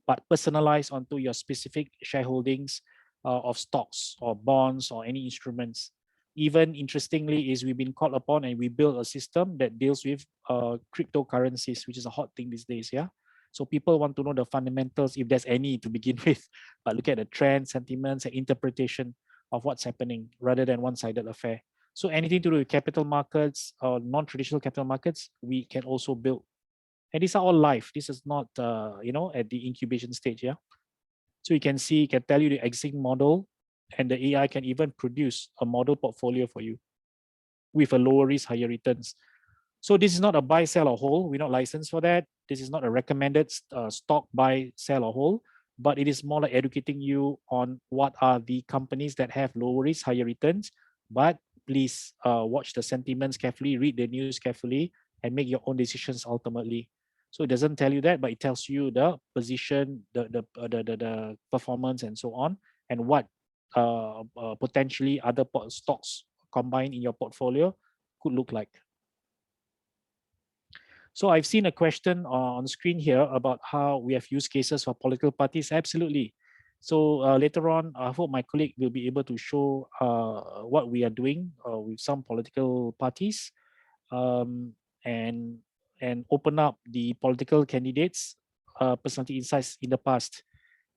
B: but personalized onto your specific shareholdings of stocks or bonds or any instruments. Even interestingly is we've been called upon and we built a system that deals with cryptocurrencies, which is a hot thing these days. Yeah. So people want to know the fundamentals, if there's any to begin with, but look at the trends, sentiments, and interpretation of what's happening rather than one-sided affair. So anything to do with capital markets or non-traditional capital markets, we can also build. And these are all live. This is not, at the incubation stage. Yeah. So you can see, it can tell you the existing model, and the AI can even produce a model portfolio for you with a lower risk, higher returns. So this is not a buy, sell, or hold. We're not licensed for that. This is not a recommended stock buy, sell, or hold, but it is more like educating you on what are the companies that have lower risk, higher returns. But please watch the sentiments carefully, read the news carefully, and make your own decisions ultimately. So it doesn't tell you that, but it tells you the position, the performance, and so on, and what potentially other stocks combined in your portfolio could look like. So I've seen a question on screen here about how we have use cases for political parties. Absolutely. So later on, I hope my colleague will be able to show what we are doing with some political parties, and open up the political candidates' personality insights in the past.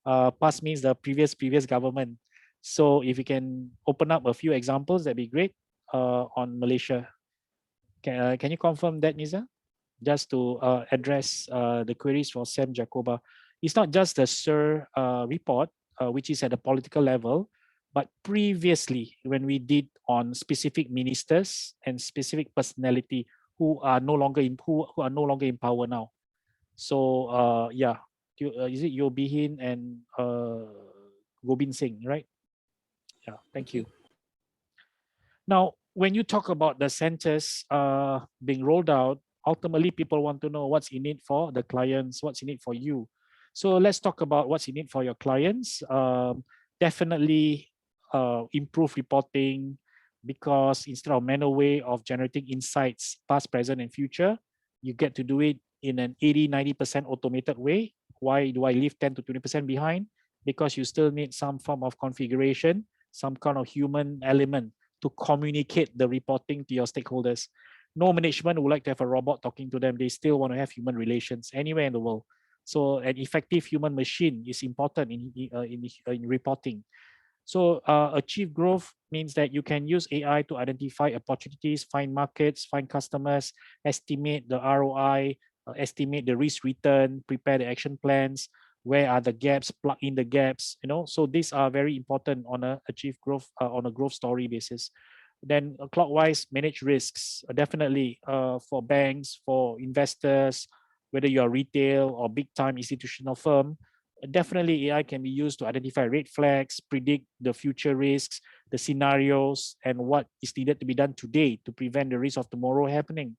B: Past means the previous government. So if you can open up a few examples, that'd be great on Malaysia. Can you confirm that, Niza? Just to address the queries for Sam Jacoba. It's not just the SIR report, which is at the political level, but previously when we did on specific ministers and specific personality who are no longer in power now. So is it Yo Bihin and Gobind Singh, right? Yeah, thank you. Now, when you talk about the centers being rolled out, ultimately people want to know what's in it for the clients, what's in it for you. So let's talk about what's in it for your clients. Definitely improve reporting, because instead of manual way of generating insights, past, present, and future, you get to do it in an 80-90% automated way. Why do I leave 10 to 20% behind? Because you still need some form of configuration, some kind of human element to communicate the reporting to your stakeholders. No management would like to have a robot talking to them. They still want to have human relations anywhere in the world. So an effective human machine is important in reporting. So achieve growth means that you can use AI to identify opportunities, find markets, find customers, estimate the ROI, estimate the risk return, prepare the action plans, where are the gaps, plug in the gaps, so these are very important on a achieve growth on a growth story basis. Then clockwise manage risks, definitely for banks, for investors, whether you are retail or big time institutional firm. Definitely AI can be used to identify red flags, predict the future risks, the scenarios, and what is needed to be done today to prevent the risk of tomorrow happening.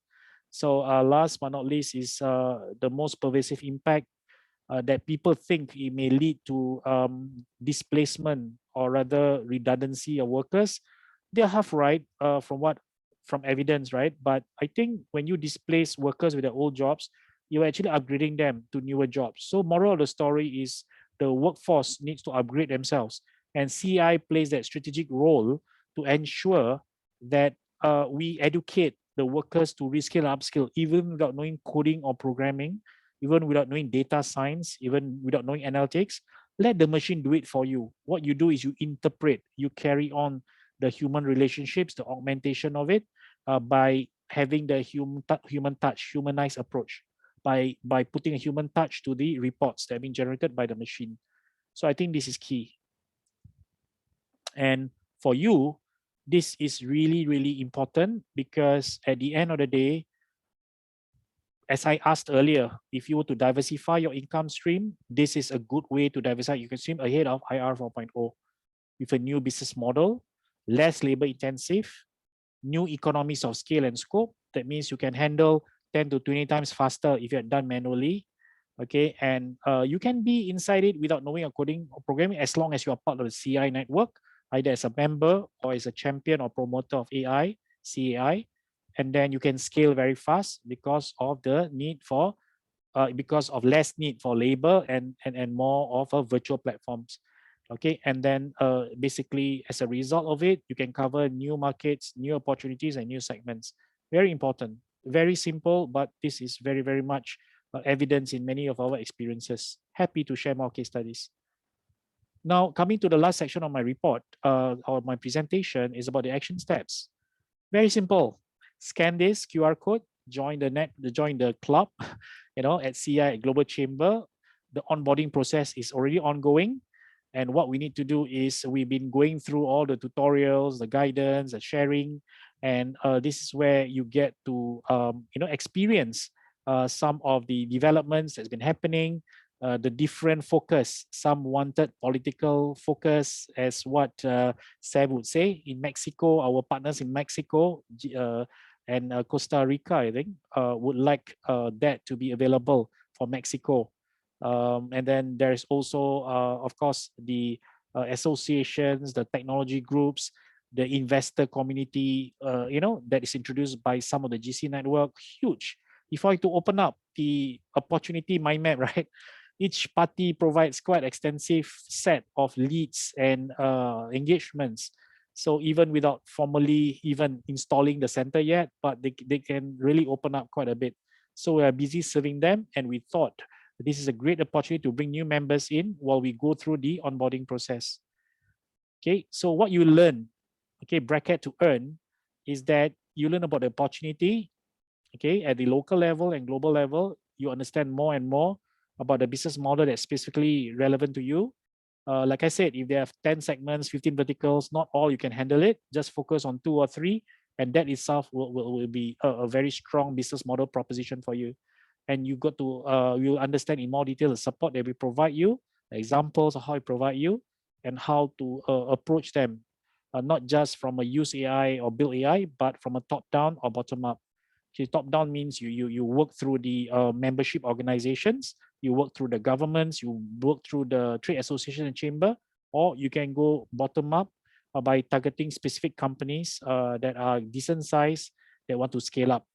B: So last but not least is the most pervasive impact that people think it may lead to displacement or rather redundancy of workers. They're half right from evidence, right? But I think when you displace workers with their old jobs, you're actually upgrading them to newer jobs. So moral of the story is the workforce needs to upgrade themselves, and CI plays that strategic role to ensure that we educate the workers to reskill and upskill, even without knowing coding or programming, even without knowing data science, even without knowing analytics. Let the machine do it for you. What you do is you interpret, you carry on the human relationships, the augmentation of it by having the human touch, humanized approach, by putting a human touch to the reports that have been generated by the machine. So I think this is key. And for you, this is really, really important, because at the end of the day, as I asked earlier, if you were to diversify your income stream, this is a good way to diversify. You can swim ahead of IR 4.0 with a new business model, less labor intensive, new economies of scale and scope. That means you can handle 10 to 20 times faster if you're done manually. Okay, and you can be inside it without knowing a coding or programming, as long as you are part of the CI network, either as a member or as a champion or promoter of AI, CAI, and then you can scale very fast because of the need for, because of less need for labor and more of virtual platforms. Okay, and then basically as a result of it, you can cover new markets, new opportunities, and new segments. Very important, very simple, but this is very, very much evidence in many of our experiences. Happy to share more case studies. Now, coming to the last section of my report or my presentation is about the action steps. Very simple. Scan this QR code, join the club, at CI Global Chamber. The onboarding process is already ongoing. And what we need to do is we've been going through all the tutorials, the guidance, the sharing, and this is where you get to experience some of the developments that's been happening, the different focus. Some wanted political focus, as what Sam would say. In Mexico, our partners in Mexico and Costa Rica, I think, would like that to be available for Mexico. And then there's also, of course, the associations, the technology groups, the investor community, that is introduced by some of the GC network. Huge. If I to open up the opportunity mind map, right? Each party provides quite extensive set of leads and engagements. So even without formally even installing the center yet, but they can really open up quite a bit. So we are busy serving them, and we thought this is a great opportunity to bring new members in while we go through the onboarding process. Okay, so what you learn, okay, bracket to earn, is that you learn about the opportunity, okay, at the local level and global level. You understand more and more about the business model that's specifically relevant to you. Like I said, if they have 10 segments, 15 verticals, not all you can handle it. Just focus on 2 or 3, and that itself will be a very strong business model proposition for you. And you got to you'll understand in more detail the support that we provide you, the examples of how we provide you, and how to approach them, not just from a use AI or build AI, but from a top down or bottom up. Okay, top down means you work through the membership organizations, you work through the governments, you work through the trade association and chamber, or you can go bottom up by targeting specific companies that are decent size that want to scale up.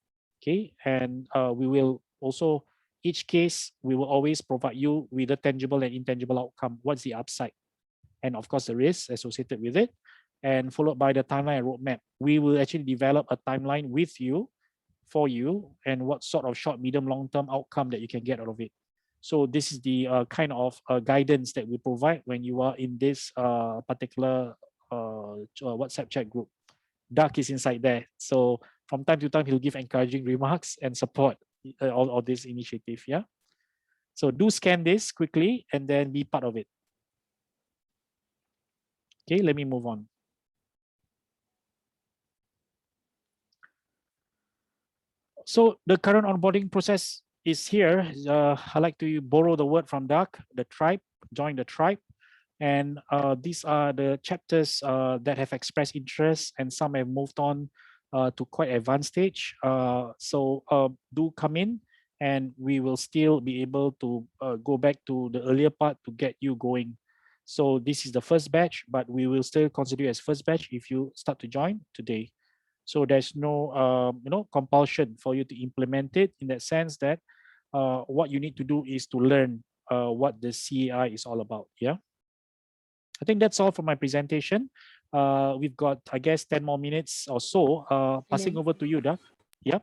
B: Okay, and we will also, each case, we will always provide you with a tangible and intangible outcome. What's the upside? And of course, the risks associated with it, and followed by the timeline and roadmap. We will actually develop a timeline with you, for you, and what sort of short, medium, long-term outcome that you can get out of it. So this is the kind of guidance that we provide when you are in this particular WhatsApp chat group. Doug is inside there. So from time to time, he'll give encouraging remarks and support all this initiative. Yeah. So do scan this quickly and then be part of it. Okay, let me move on. So the current onboarding process is here. I like to borrow the word from Doug, the tribe, join the tribe. And these are the chapters that have expressed interest, and some have moved on to quite advanced stage. So do come in, and we will still be able to go back to the earlier part to get you going. So this is the first batch, but we will still consider you as first batch if you start to join today. So there's no compulsion for you to implement it, in that sense that what you need to do is to learn what the CAI is all about. Yeah. I think that's all for my presentation. We've got, I guess, 10 more minutes or so. Passing over to you, Doug. Yeah.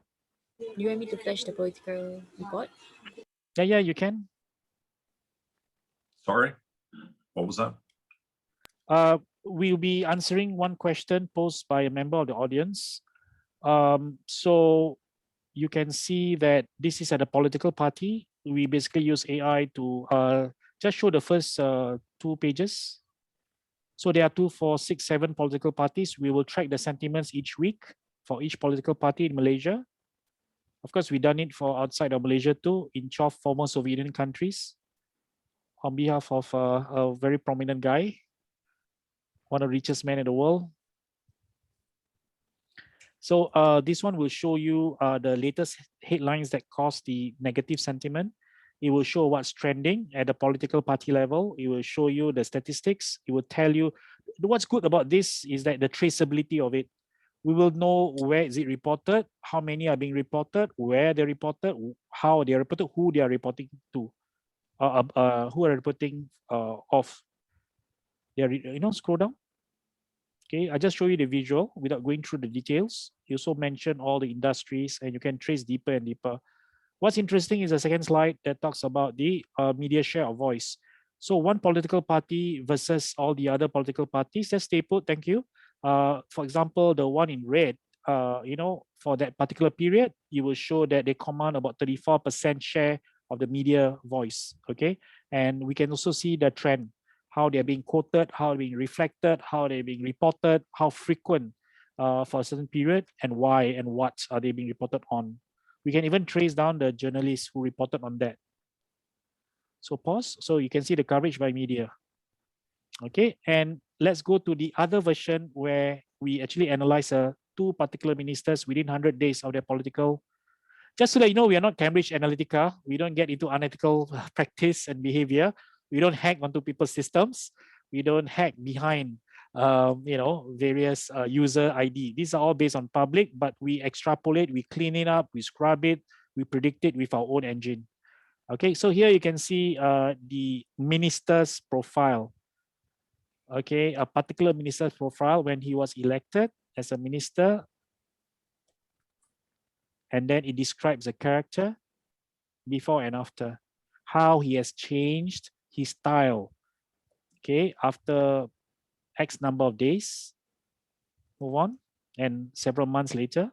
L: Do you want me to flash the political report?
B: Yeah, you can.
A: Sorry, what was that?
B: We'll be answering one question posed by a member of the audience. So you can see that this is at a political party. We basically use AI to just show the first 2 pages. So there are 2, 4, 6, 7 political parties. We will track the sentiments each week for each political party in Malaysia. Of course, we've done it for outside of Malaysia too, in 12 former Soviet Union countries, on behalf of a very prominent guy, one of the richest men in the world. So this one will show you the latest headlines that cause the negative sentiment. It will show what's trending at the political party level. It will show you the statistics. It will tell you what's good about this is that the traceability of it. We will know where is it reported, how many are being reported, where they're reported, how they're reported, who they are reporting to, who are reporting off. Scroll down. Okay, I just show you the visual without going through the details. You also mention all the industries, and you can trace deeper and deeper. What's interesting is the second slide that talks about the media share of voice. So one political party versus all the other political parties. Just stay put, thank you. For example, the one in red, for that particular period, you will show that they command about 34% share of the media voice, okay? And we can also see the trend, how they're being quoted, how they're being reflected, how they're being reported, how frequent for a certain period, and why and what are they being reported on. We can even trace down the journalists who reported on that. So pause, so you can see the coverage by media. Okay, and let's go to the other version where we actually analyze 2 particular ministers within 100 days of their political. Just so that you know, we are not Cambridge Analytica. We don't get into unethical practice and behavior. We don't hack onto people's systems. We don't hack behind various user ID. These are all based on public, but we extrapolate, we clean it up, we scrub it, we predict it with our own engine. Okay, so here you can see the minister's profile. Okay, a particular minister's profile when he was elected as a minister. And then it describes the character before and after, how he has changed his style. Okay, after X number of days, move on, and several months later.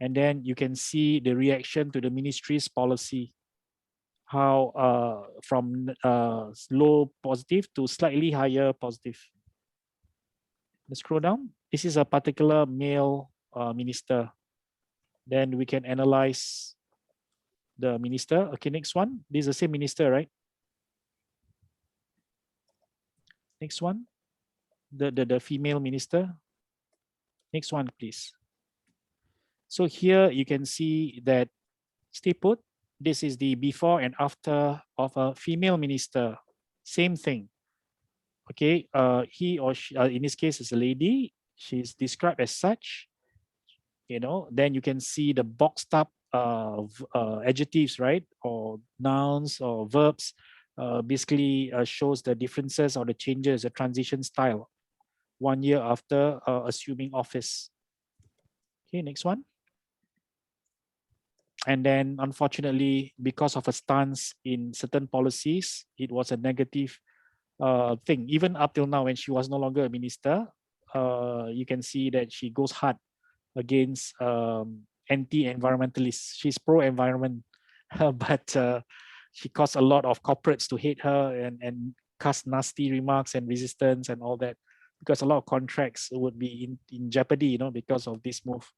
B: And then you can see the reaction to the ministry's policy, how from low positive to slightly higher positive. Let's scroll down. This is a particular male minister. Then we can analyze the minister. Okay, next one. This is the same minister, right? Next one. The female minister. Next one, please. So here you can see that, stay put, this is the before and after of a female minister. Same thing. Okay, he or she, in this case, is a lady. She's described as such. Then you can see the boxed up adjectives, right, or nouns or verbs. Basically shows the differences or the changes, the transition style 1 year after assuming office. Okay, next one. And then unfortunately, because of a stance in certain policies, it was a negative thing. Even up till now, when she was no longer a minister, you can see that she goes hard against anti-environmentalists. She's pro-environment, but she caused a lot of corporates to hate her and cast nasty remarks and resistance and all that, because a lot of contracts would be in jeopardy, because of this move.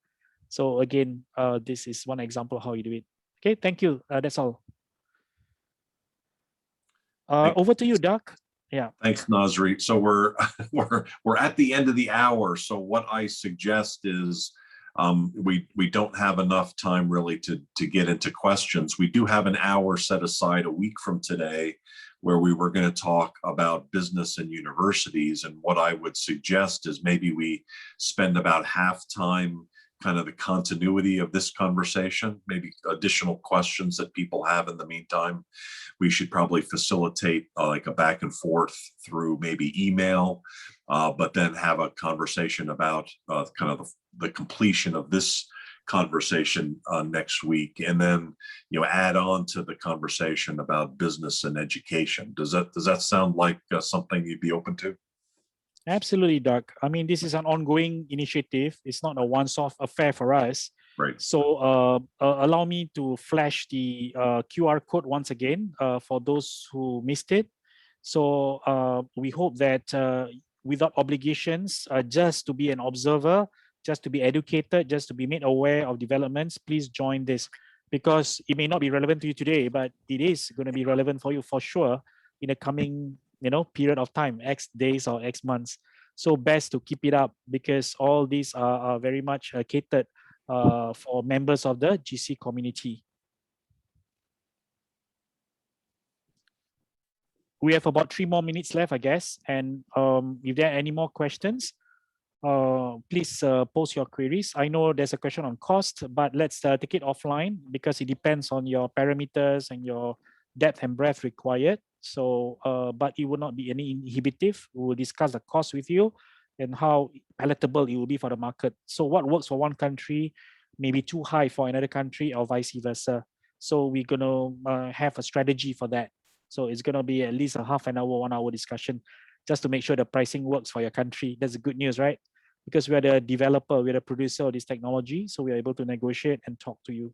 B: So again, this is one example how you do it. Okay, thank you. That's all. Over to you, Doug. Yeah.
A: Thanks, Nazri. So we're we're at the end of the hour. So what I suggest is we don't have enough time really to get into questions. We do have an hour set aside a week from today where we were going to talk about business and universities. And what I would suggest is maybe we spend about half time kind of the continuity of this conversation, maybe additional questions that people have in the meantime. We should probably facilitate like a back and forth through maybe email, but then have a conversation about kind of the completion of this conversation next week, and then add on to the conversation about business and education. Does that sound like something you'd be open to?
B: Absolutely, Doug. I mean, this is an ongoing initiative. It's not a once-off affair for us.
A: Right.
B: So allow me to flash the QR code once again for those who missed it. So we hope that without obligations, just to be an observer, just to be educated, just to be made aware of developments, please join this, because it may not be relevant to you today, but it is going to be relevant for you for sure in the coming period of time, X days or X months. So best to keep it up, because all these are very much catered for members of the GC community. We have about 3 more minutes left, I guess. And if there are any more questions, please post your queries. I know there's a question on cost, but let's take it offline, because it depends on your parameters and your depth and breadth required. So, but it will not be any inhibitive. We will discuss the cost with you and how palatable it will be for the market. So what works for one country may be too high for another country, or vice versa. So we're going to have a strategy for that. So it's going to be at least a half an hour, 1 hour discussion, just to make sure the pricing works for your country. That's the good news, right? Because we're the developer, we're the producer of this technology, so we're able to negotiate and talk to you.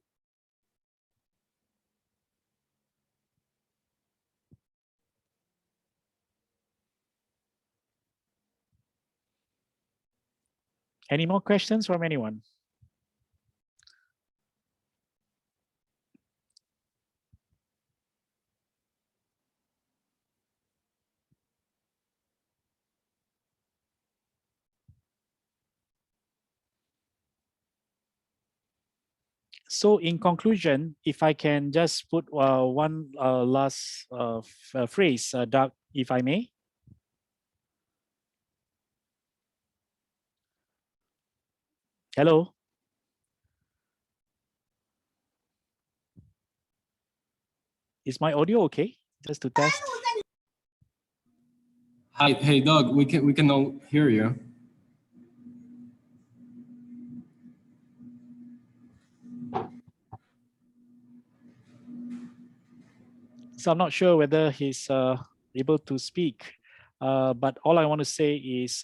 B: Any more questions from anyone? So in conclusion, if I can just put one last phrase, Doug, if I may. Hello. Is my audio okay? Just to test.
C: Hi, hey Doug, we can all hear you.
B: So I'm not sure whether he's able to speak, but all I want to say is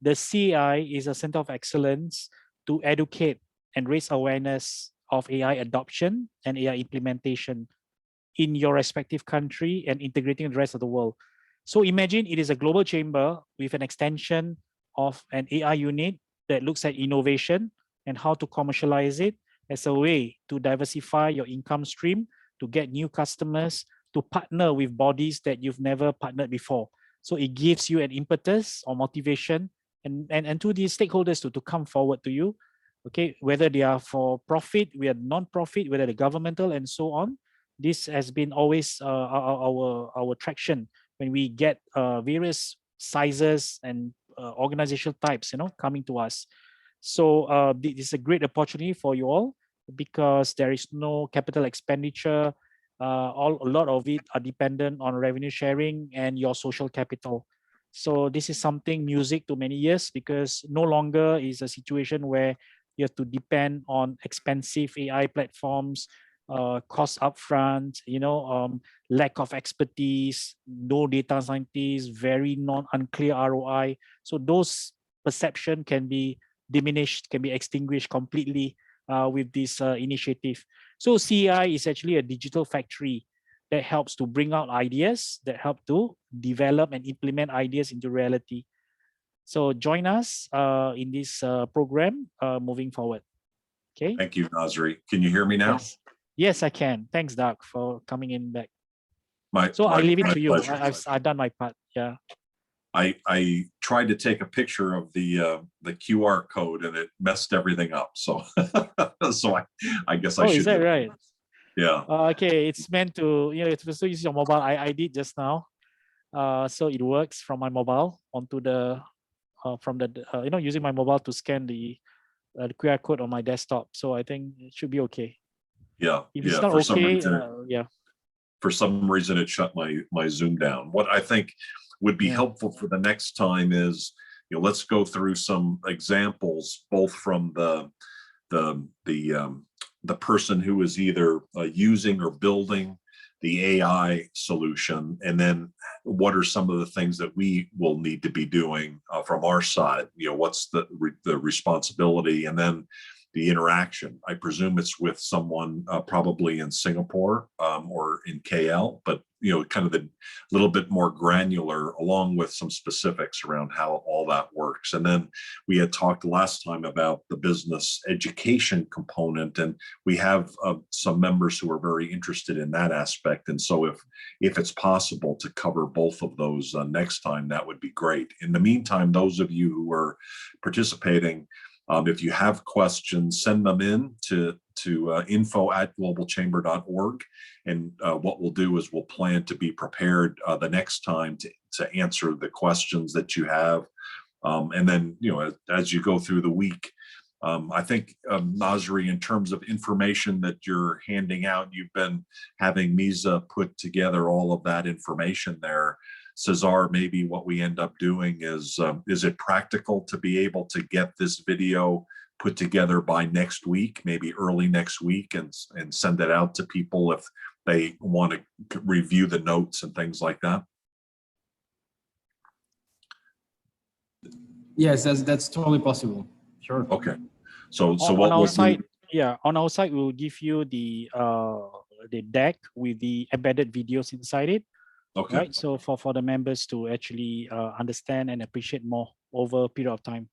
B: the CI is a center of excellence to educate and raise awareness of AI adoption and AI implementation in your respective country and integrating the rest of the world. So imagine it is a global chamber with an extension of an AI unit that looks at innovation and how to commercialize it as a way to diversify your income stream, to get new customers, to partner with bodies that you've never partnered before. So it gives you an impetus or motivation and to the stakeholders to come forward to you, okay, whether they are for profit, we are non-profit, whether they're governmental and so on. This has been always our traction when we get various sizes and organizational types, coming to us. So this is a great opportunity for you all because there is no capital expenditure. A lot of it are dependent on revenue sharing and your social capital. So this is something music to many ears because no longer is a situation where you have to depend on expensive AI platforms, cost upfront, lack of expertise, no data scientists, very unclear ROI. So those perception can be diminished, can be extinguished completely with this initiative. So CAI is actually a digital factory that helps to bring out ideas, that help to develop and implement ideas into reality. So join us in this program moving forward. Okay.
A: Thank you, Nazri. Can you hear me now?
B: Yes, I can. Thanks, Doug, for coming in back.
A: I
B: leave it to you.
A: Pleasure.
B: I've done my part. Yeah.
A: I tried to take a picture of the QR code and it messed everything up. So so I guess I should.
B: Is that right?
A: Yeah.
B: Okay, it's meant to, it's supposed to use your mobile. I did just now. So it works from my mobile onto the from the using my mobile to scan the QR code on my desktop. So I think it should be okay.
A: Yeah.
B: If it's not okay, yeah.
A: For some reason, it shut my Zoom down. What I think would be helpful for the next time is, let's go through some examples, both from the person who is either using or building the AI solution, and then what are some of the things that we will need to be doing from our side? What's the responsibility, and then the interaction. I presume it's with someone probably in Singapore or in KL, but kind of the little bit more granular, along with some specifics around how all that works. And then we had talked last time about the business education component, and we have some members who are very interested in that aspect. And so if it's possible to cover both of those next time, that would be great. In the meantime, those of you who are participating, if you have questions, send them in to info@globalchamber.org. And what we'll do is we'll plan to be prepared the next time to answer the questions that you have. And then, as you go through the week, I think, Nazri, in terms of information that you're handing out, you've been having Misa put together all of that information there. Cesar, maybe what we end up doing is it practical to be able to get this video put together by next week, maybe early next week, and send it out to people if they want to review the notes and things like that?
C: Yes, that's totally possible. Sure.
A: Okay. So
B: on
A: what
B: our side, on our side, we'll give you the deck with the embedded videos inside it.
A: Okay.
B: Right. So for the members to actually understand and appreciate more over a period of time.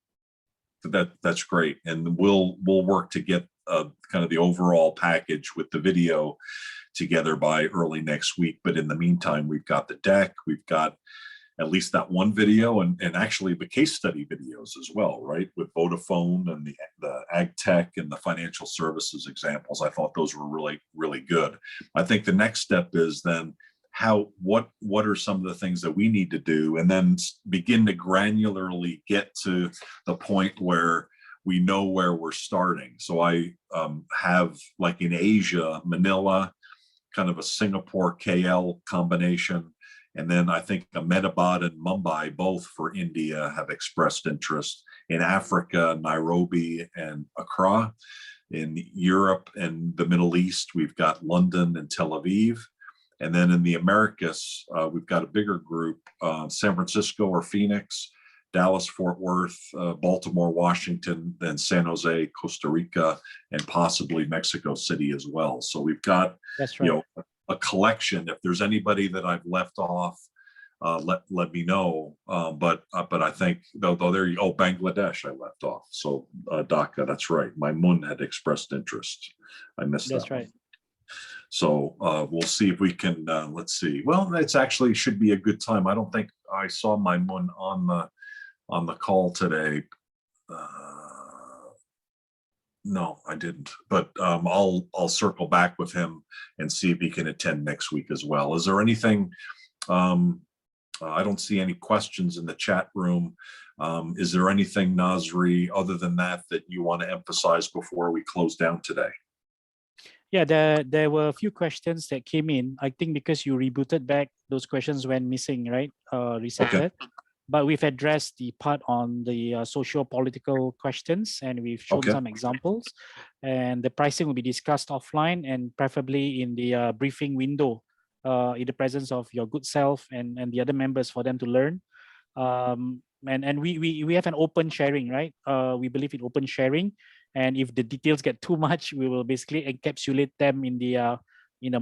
A: That's great, and we'll work to get kind of the overall package with the video together by early next week. But in the meantime, we've got the deck, we've got at least that one video, and actually the case study videos as well, right? With Vodafone and the ag tech and the financial services examples. I thought those were really, really good. I think the next step is then what are some of the things that we need to do, and then begin to granularly get to the point where we know where we're starting. So I have, like in Asia, Manila, kind of a Singapore KL combination. And then I think Ahmedabad and Mumbai, both for India, have expressed interest. In Africa, Nairobi and Accra. In Europe and the Middle East, we've got London and Tel Aviv. And then in the Americas, we've got a bigger group, San Francisco or Phoenix, Dallas, Fort Worth, Baltimore, Washington, then San Jose, Costa Rica, and possibly Mexico City as well. So we've got, a collection. If there's anybody that I've left off, let me know. But I think, though Bangladesh I left off. So Dhaka, that's right. My Mun had expressed interest. I missed that.
B: That's right.
A: So we'll see if we can, let's see. Well, it's actually should be a good time. I don't think I saw my Mun on the call today. No, I didn't. But I'll circle back with him and see if he can attend next week as well. Is there anything I don't see any questions in the chat room. Is there anything, Nazri, other than that you want to emphasize before we close down today?
B: Yeah, there were a few questions that came in. I think because you rebooted back, those questions went missing, right? Resetted. Okay. But we've addressed the part on the socio-political questions, and we've shown some examples. And the pricing will be discussed offline and preferably in the briefing window, in the presence of your good self and the other members for them to learn. And we have an open sharing, right? We believe in open sharing, and if the details get too much, we will basically encapsulate them in the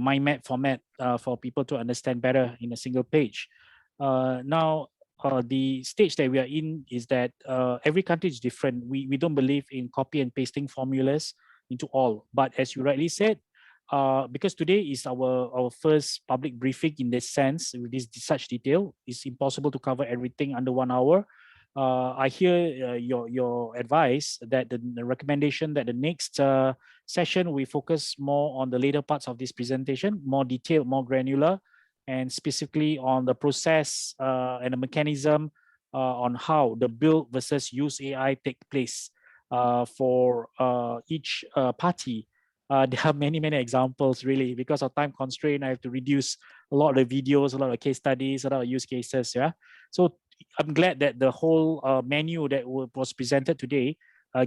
B: mind map format for people to understand better in a single page. Now, the stage that we are in is that every country is different. We don't believe in copy and pasting formulas into all, but as you rightly said, because today is our first public briefing in this sense, with such detail, it's impossible to cover everything under 1 hour. I hear your advice that the recommendation that the next session we focus more on the later parts of this presentation, more detailed, more granular, and specifically on the process and the mechanism on how the build versus use AI take place for each party. There are many examples really. Because of time constraint, I have to reduce a lot of the videos, a lot of case studies, a lot of use cases. Yeah. So I'm glad that the whole menu that was presented today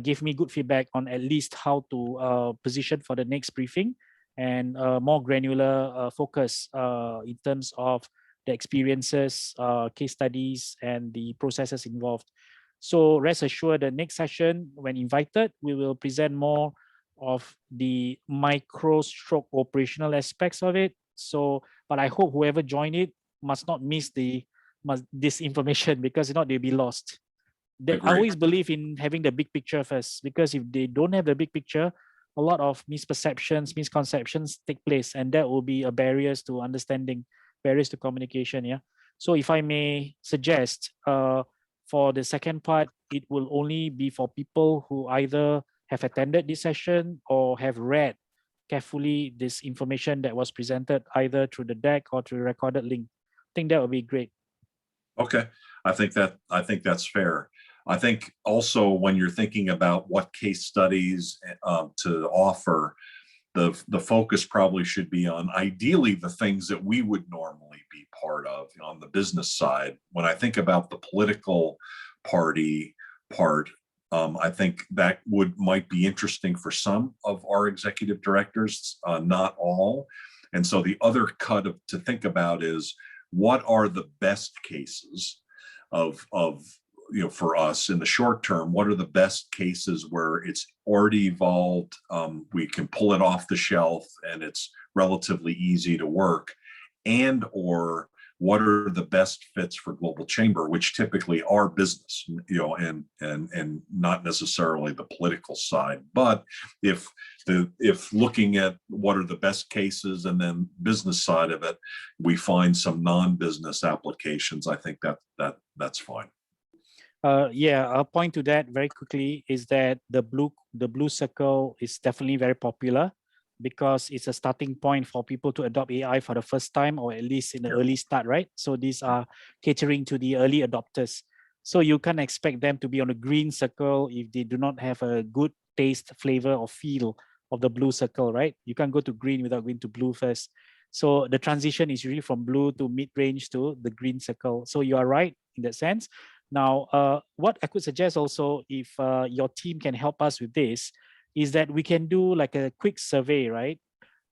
B: gave me good feedback on at least how to position for the next briefing, and more granular focus in terms of the experiences, case studies, and the processes involved. So rest assured, the next session, when invited, we will present more of the micro stroke operational aspects of it. So, but I hope whoever joined it must not miss this information, because if not, they'll be lost. I always believe in having the big picture first, because if they don't have the big picture, a lot of misperceptions, misconceptions take place, and that will be a barriers to understanding, barriers to communication. Yeah. So if I may suggest, for the second part, it will only be for people who either have attended this session or have read carefully this information that was presented either through the deck or through the recorded link. I think that would be great.
A: Okay, I think that's fair. I think also when you're thinking about what case studies to offer, the focus probably should be on ideally the things that we would normally be part of on the business side. When I think about the political party part, I think that might be interesting for some of our executive directors, not all. And so the other cut to think about is, what are the best cases of for us in the short term? What are the best cases where it's already evolved, we can pull it off the shelf, and it's relatively easy to work, and or what are the best fits for Global Chamber, which typically are business, and not necessarily the political side. But if looking at what are the best cases and then business side of it, we find some non-business applications, I think that's fine.
B: Yeah, I'll point to that very quickly, is that the blue circle is definitely very popular, because it's a starting point for people to adopt AI for the first time, or at least in the early start, right? So these are catering to the early adopters. So you can't expect them to be on a green circle if they do not have a good taste, flavor, or feel of the blue circle, right? You can't go to green without going to blue first. So the transition is usually from blue to mid-range to the green circle. So you are right in that sense. Now, what I could suggest also, if your team can help us with this, is that we can do like a quick survey, right?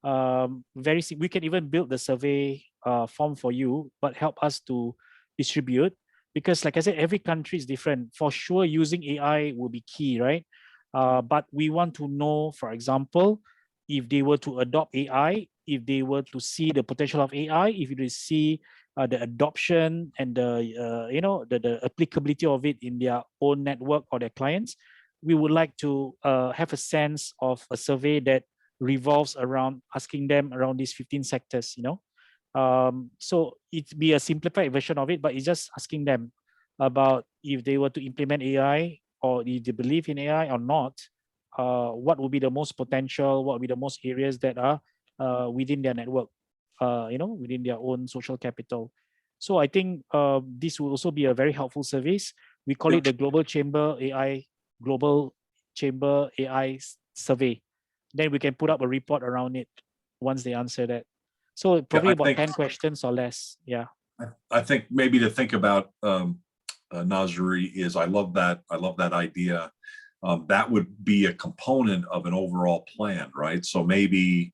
B: We can even build the survey form for you, but help us to distribute, because like I said, every country is different. For sure, using AI will be key, right? But we want to know, for example, if they were to adopt AI, if they were to see the potential of AI, if they see the adoption and the applicability of it in their own network or their clients, we would like to have a sense of a survey that revolves around asking them around these 15 sectors, so it'd be a simplified version of it, but it's just asking them about if they were to implement AI, or if they believe in AI or not, what would be the most potential, what would be the most areas that are within their network, within their own social capital. So I think this will also be a very helpful service. We call it the Global Chamber AI survey. Then we can put up a report around it once they answer that. So probably about 10 questions or less. Yeah.
A: I think maybe to think about, Nazri, is I love that idea. That would be a component of an overall plan, right? So maybe,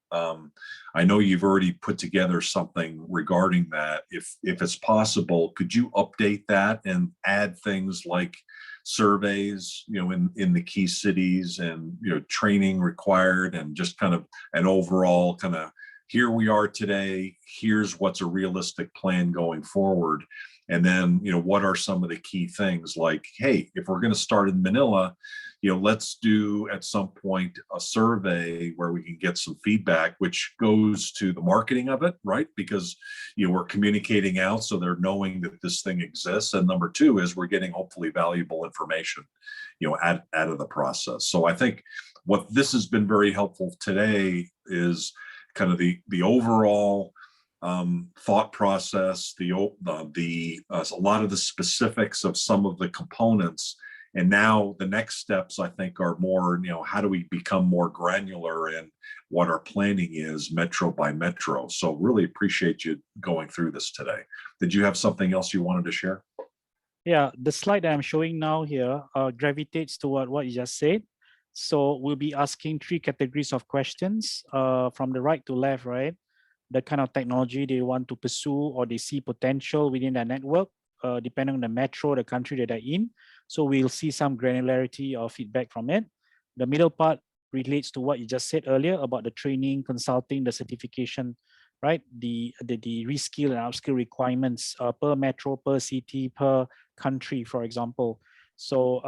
A: I know you've already put together something regarding that. If it's possible, could you update that and add things like surveys, in the key cities, and training required, and just kind of an overall kind of, here we are today, here's what's a realistic plan going forward. And then, what are some of the key things, like, hey, if we're going to start in Manila, let's do at some point a survey where we can get some feedback, which goes to the marketing of it, right? Because, we're communicating out, so they're knowing that this thing exists. And number two is we're getting hopefully valuable information, out of the process. So I think what this has been very helpful today is kind of the overall thought process, a lot of the specifics of some of the components. And now the next steps, I think, are more, how do we become more granular in what our planning is, metro by metro. So really appreciate you going through this today. Did you have something else you wanted to share?
B: Yeah, the slide that I'm showing now here gravitates toward what you just said. So we'll be asking 3 categories of questions from the right to left, right? The kind of technology they want to pursue, or they see potential within their network, depending on the metro, the country that they're in. So we'll see some granularity or feedback from it. The middle part relates to what you just said earlier about the training, consulting, the certification, right? The reskill and upskill requirements per metro, per city, per country, for example. So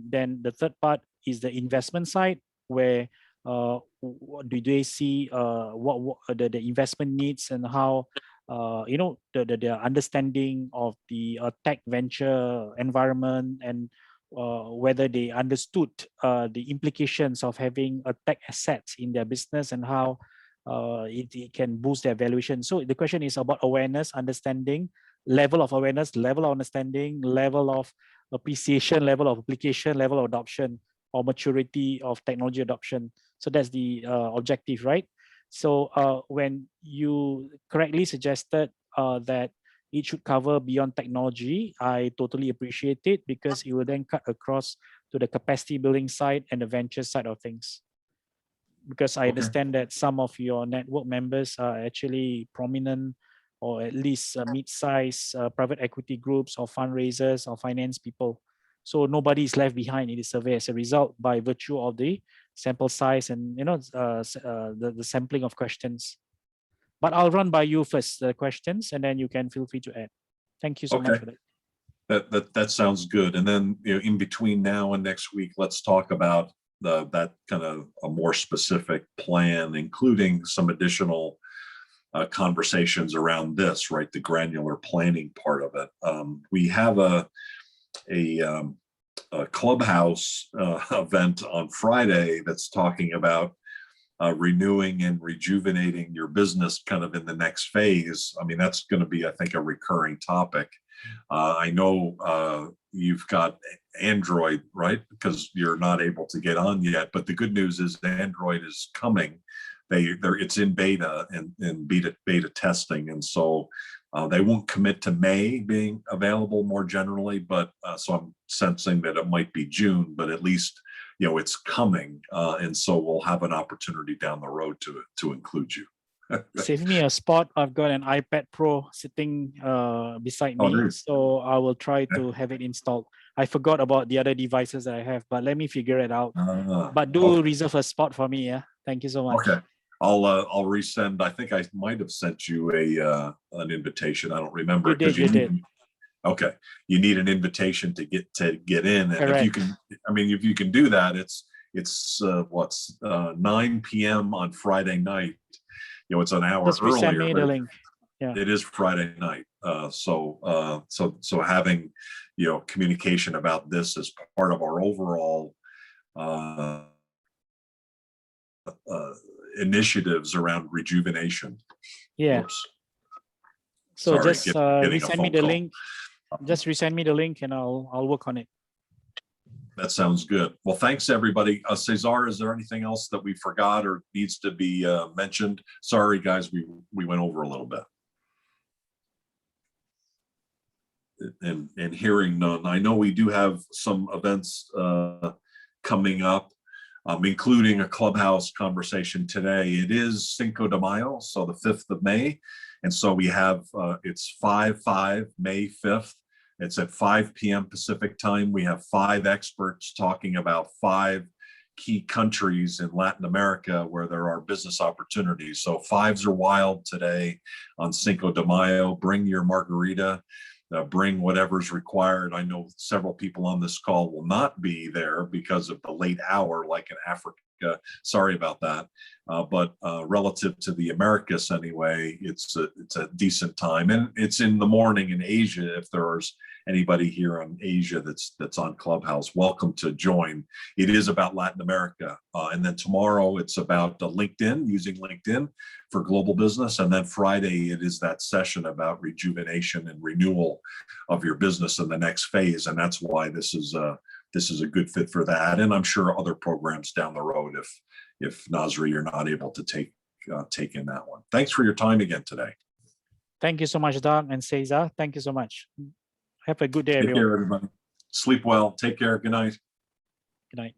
B: then the third part is the investment side, where do they see what the investment needs, and how the understanding of the tech venture environment, and whether they understood the implications of having a tech assets in their business, and how it can boost their valuation. So the question is about awareness, understanding, level of awareness, level of understanding, level of appreciation, level of application, level of adoption, or maturity of technology adoption. So that's the objective, right? So when you correctly suggested that it should cover beyond technology, I totally appreciate it, because it will then cut across to the capacity building side and the venture side of things. Because I understand that some of your network members are actually prominent, or at least mid-size private equity groups, or fundraisers, or finance people. So nobody is left behind in the survey as a result, by virtue of the sample size and the sampling of questions. But I'll run by you first the questions, and then you can feel free to add. Thank you so much for that.
A: That sounds good. And then in between now and next week, let's talk about that kind of a more specific plan, including some additional conversations around this, right? The granular planning part of it. We have a clubhouse event on Friday that's talking about renewing and rejuvenating your business kind of in the next phase. I mean, that's going to be, I think, a recurring topic. I know you've got Android, right? Because you're not able to get on yet, but the good news is Android is coming. It's in beta and beta testing, and so they won't commit to May being available more generally, but so I'm sensing that it might be June, but at least it's coming, and so we'll have an opportunity down the road to include you.
B: Save me a spot. I've got an iPad Pro sitting beside me, so I will try to have it installed. I forgot about the other devices that I have, but let me figure it out. But do reserve a spot for me, yeah? Thank you so much.
A: Okay. I'll resend. I think I might have sent you an invitation. I don't remember.
B: You did.
A: Okay, you need an invitation to get in, and
B: Correct.
A: if you can, if you can do that, it's 9 p.m. on Friday night. It's an hour earlier.
B: Send me the link. Yeah.
A: It is Friday night. So having communication about this as part of our overall initiatives around rejuvenation.
B: Yeah. So
A: Sorry,
B: just
A: getting a
B: resend me
A: phone
B: the
A: call.
B: link. Just resend me the link and I'll work on it.
A: That sounds good. Well, thanks, everybody. Cesar, is there anything else that we forgot or needs to be mentioned? Sorry, guys, we went over a little bit. And hearing none, I know we do have some events coming up, including a clubhouse conversation today. It is Cinco de Mayo, so the 5th of May. And so we have, it's 5/5, May 5th. It's at 5 p.m. Pacific time. We have 5 experts talking about 5 key countries in Latin America where there are business opportunities. So fives are wild today on Cinco de Mayo. Bring your margarita. Bring whatever's required. I know several people on this call will not be there because of the late hour, like in Africa. Sorry about that. But relative to the Americas anyway, it's a decent time. And it's in the morning in Asia. If there's anybody here on Asia that's on Clubhouse, welcome to join. It is about Latin America. And then tomorrow it's about LinkedIn, using LinkedIn for global business. And then Friday, it is that session about rejuvenation and renewal of your business in the next phase. And that's why this is a good fit for that. And I'm sure other programs down the road if Nazri, you're not able to take in that one. Thanks for your time again today.
B: Thank you so much, Doug and Cesar. Thank you so much. Have a good day,
A: Take
B: everyone.
A: care, everybody. Sleep well. Take care. Good night.
B: Good night.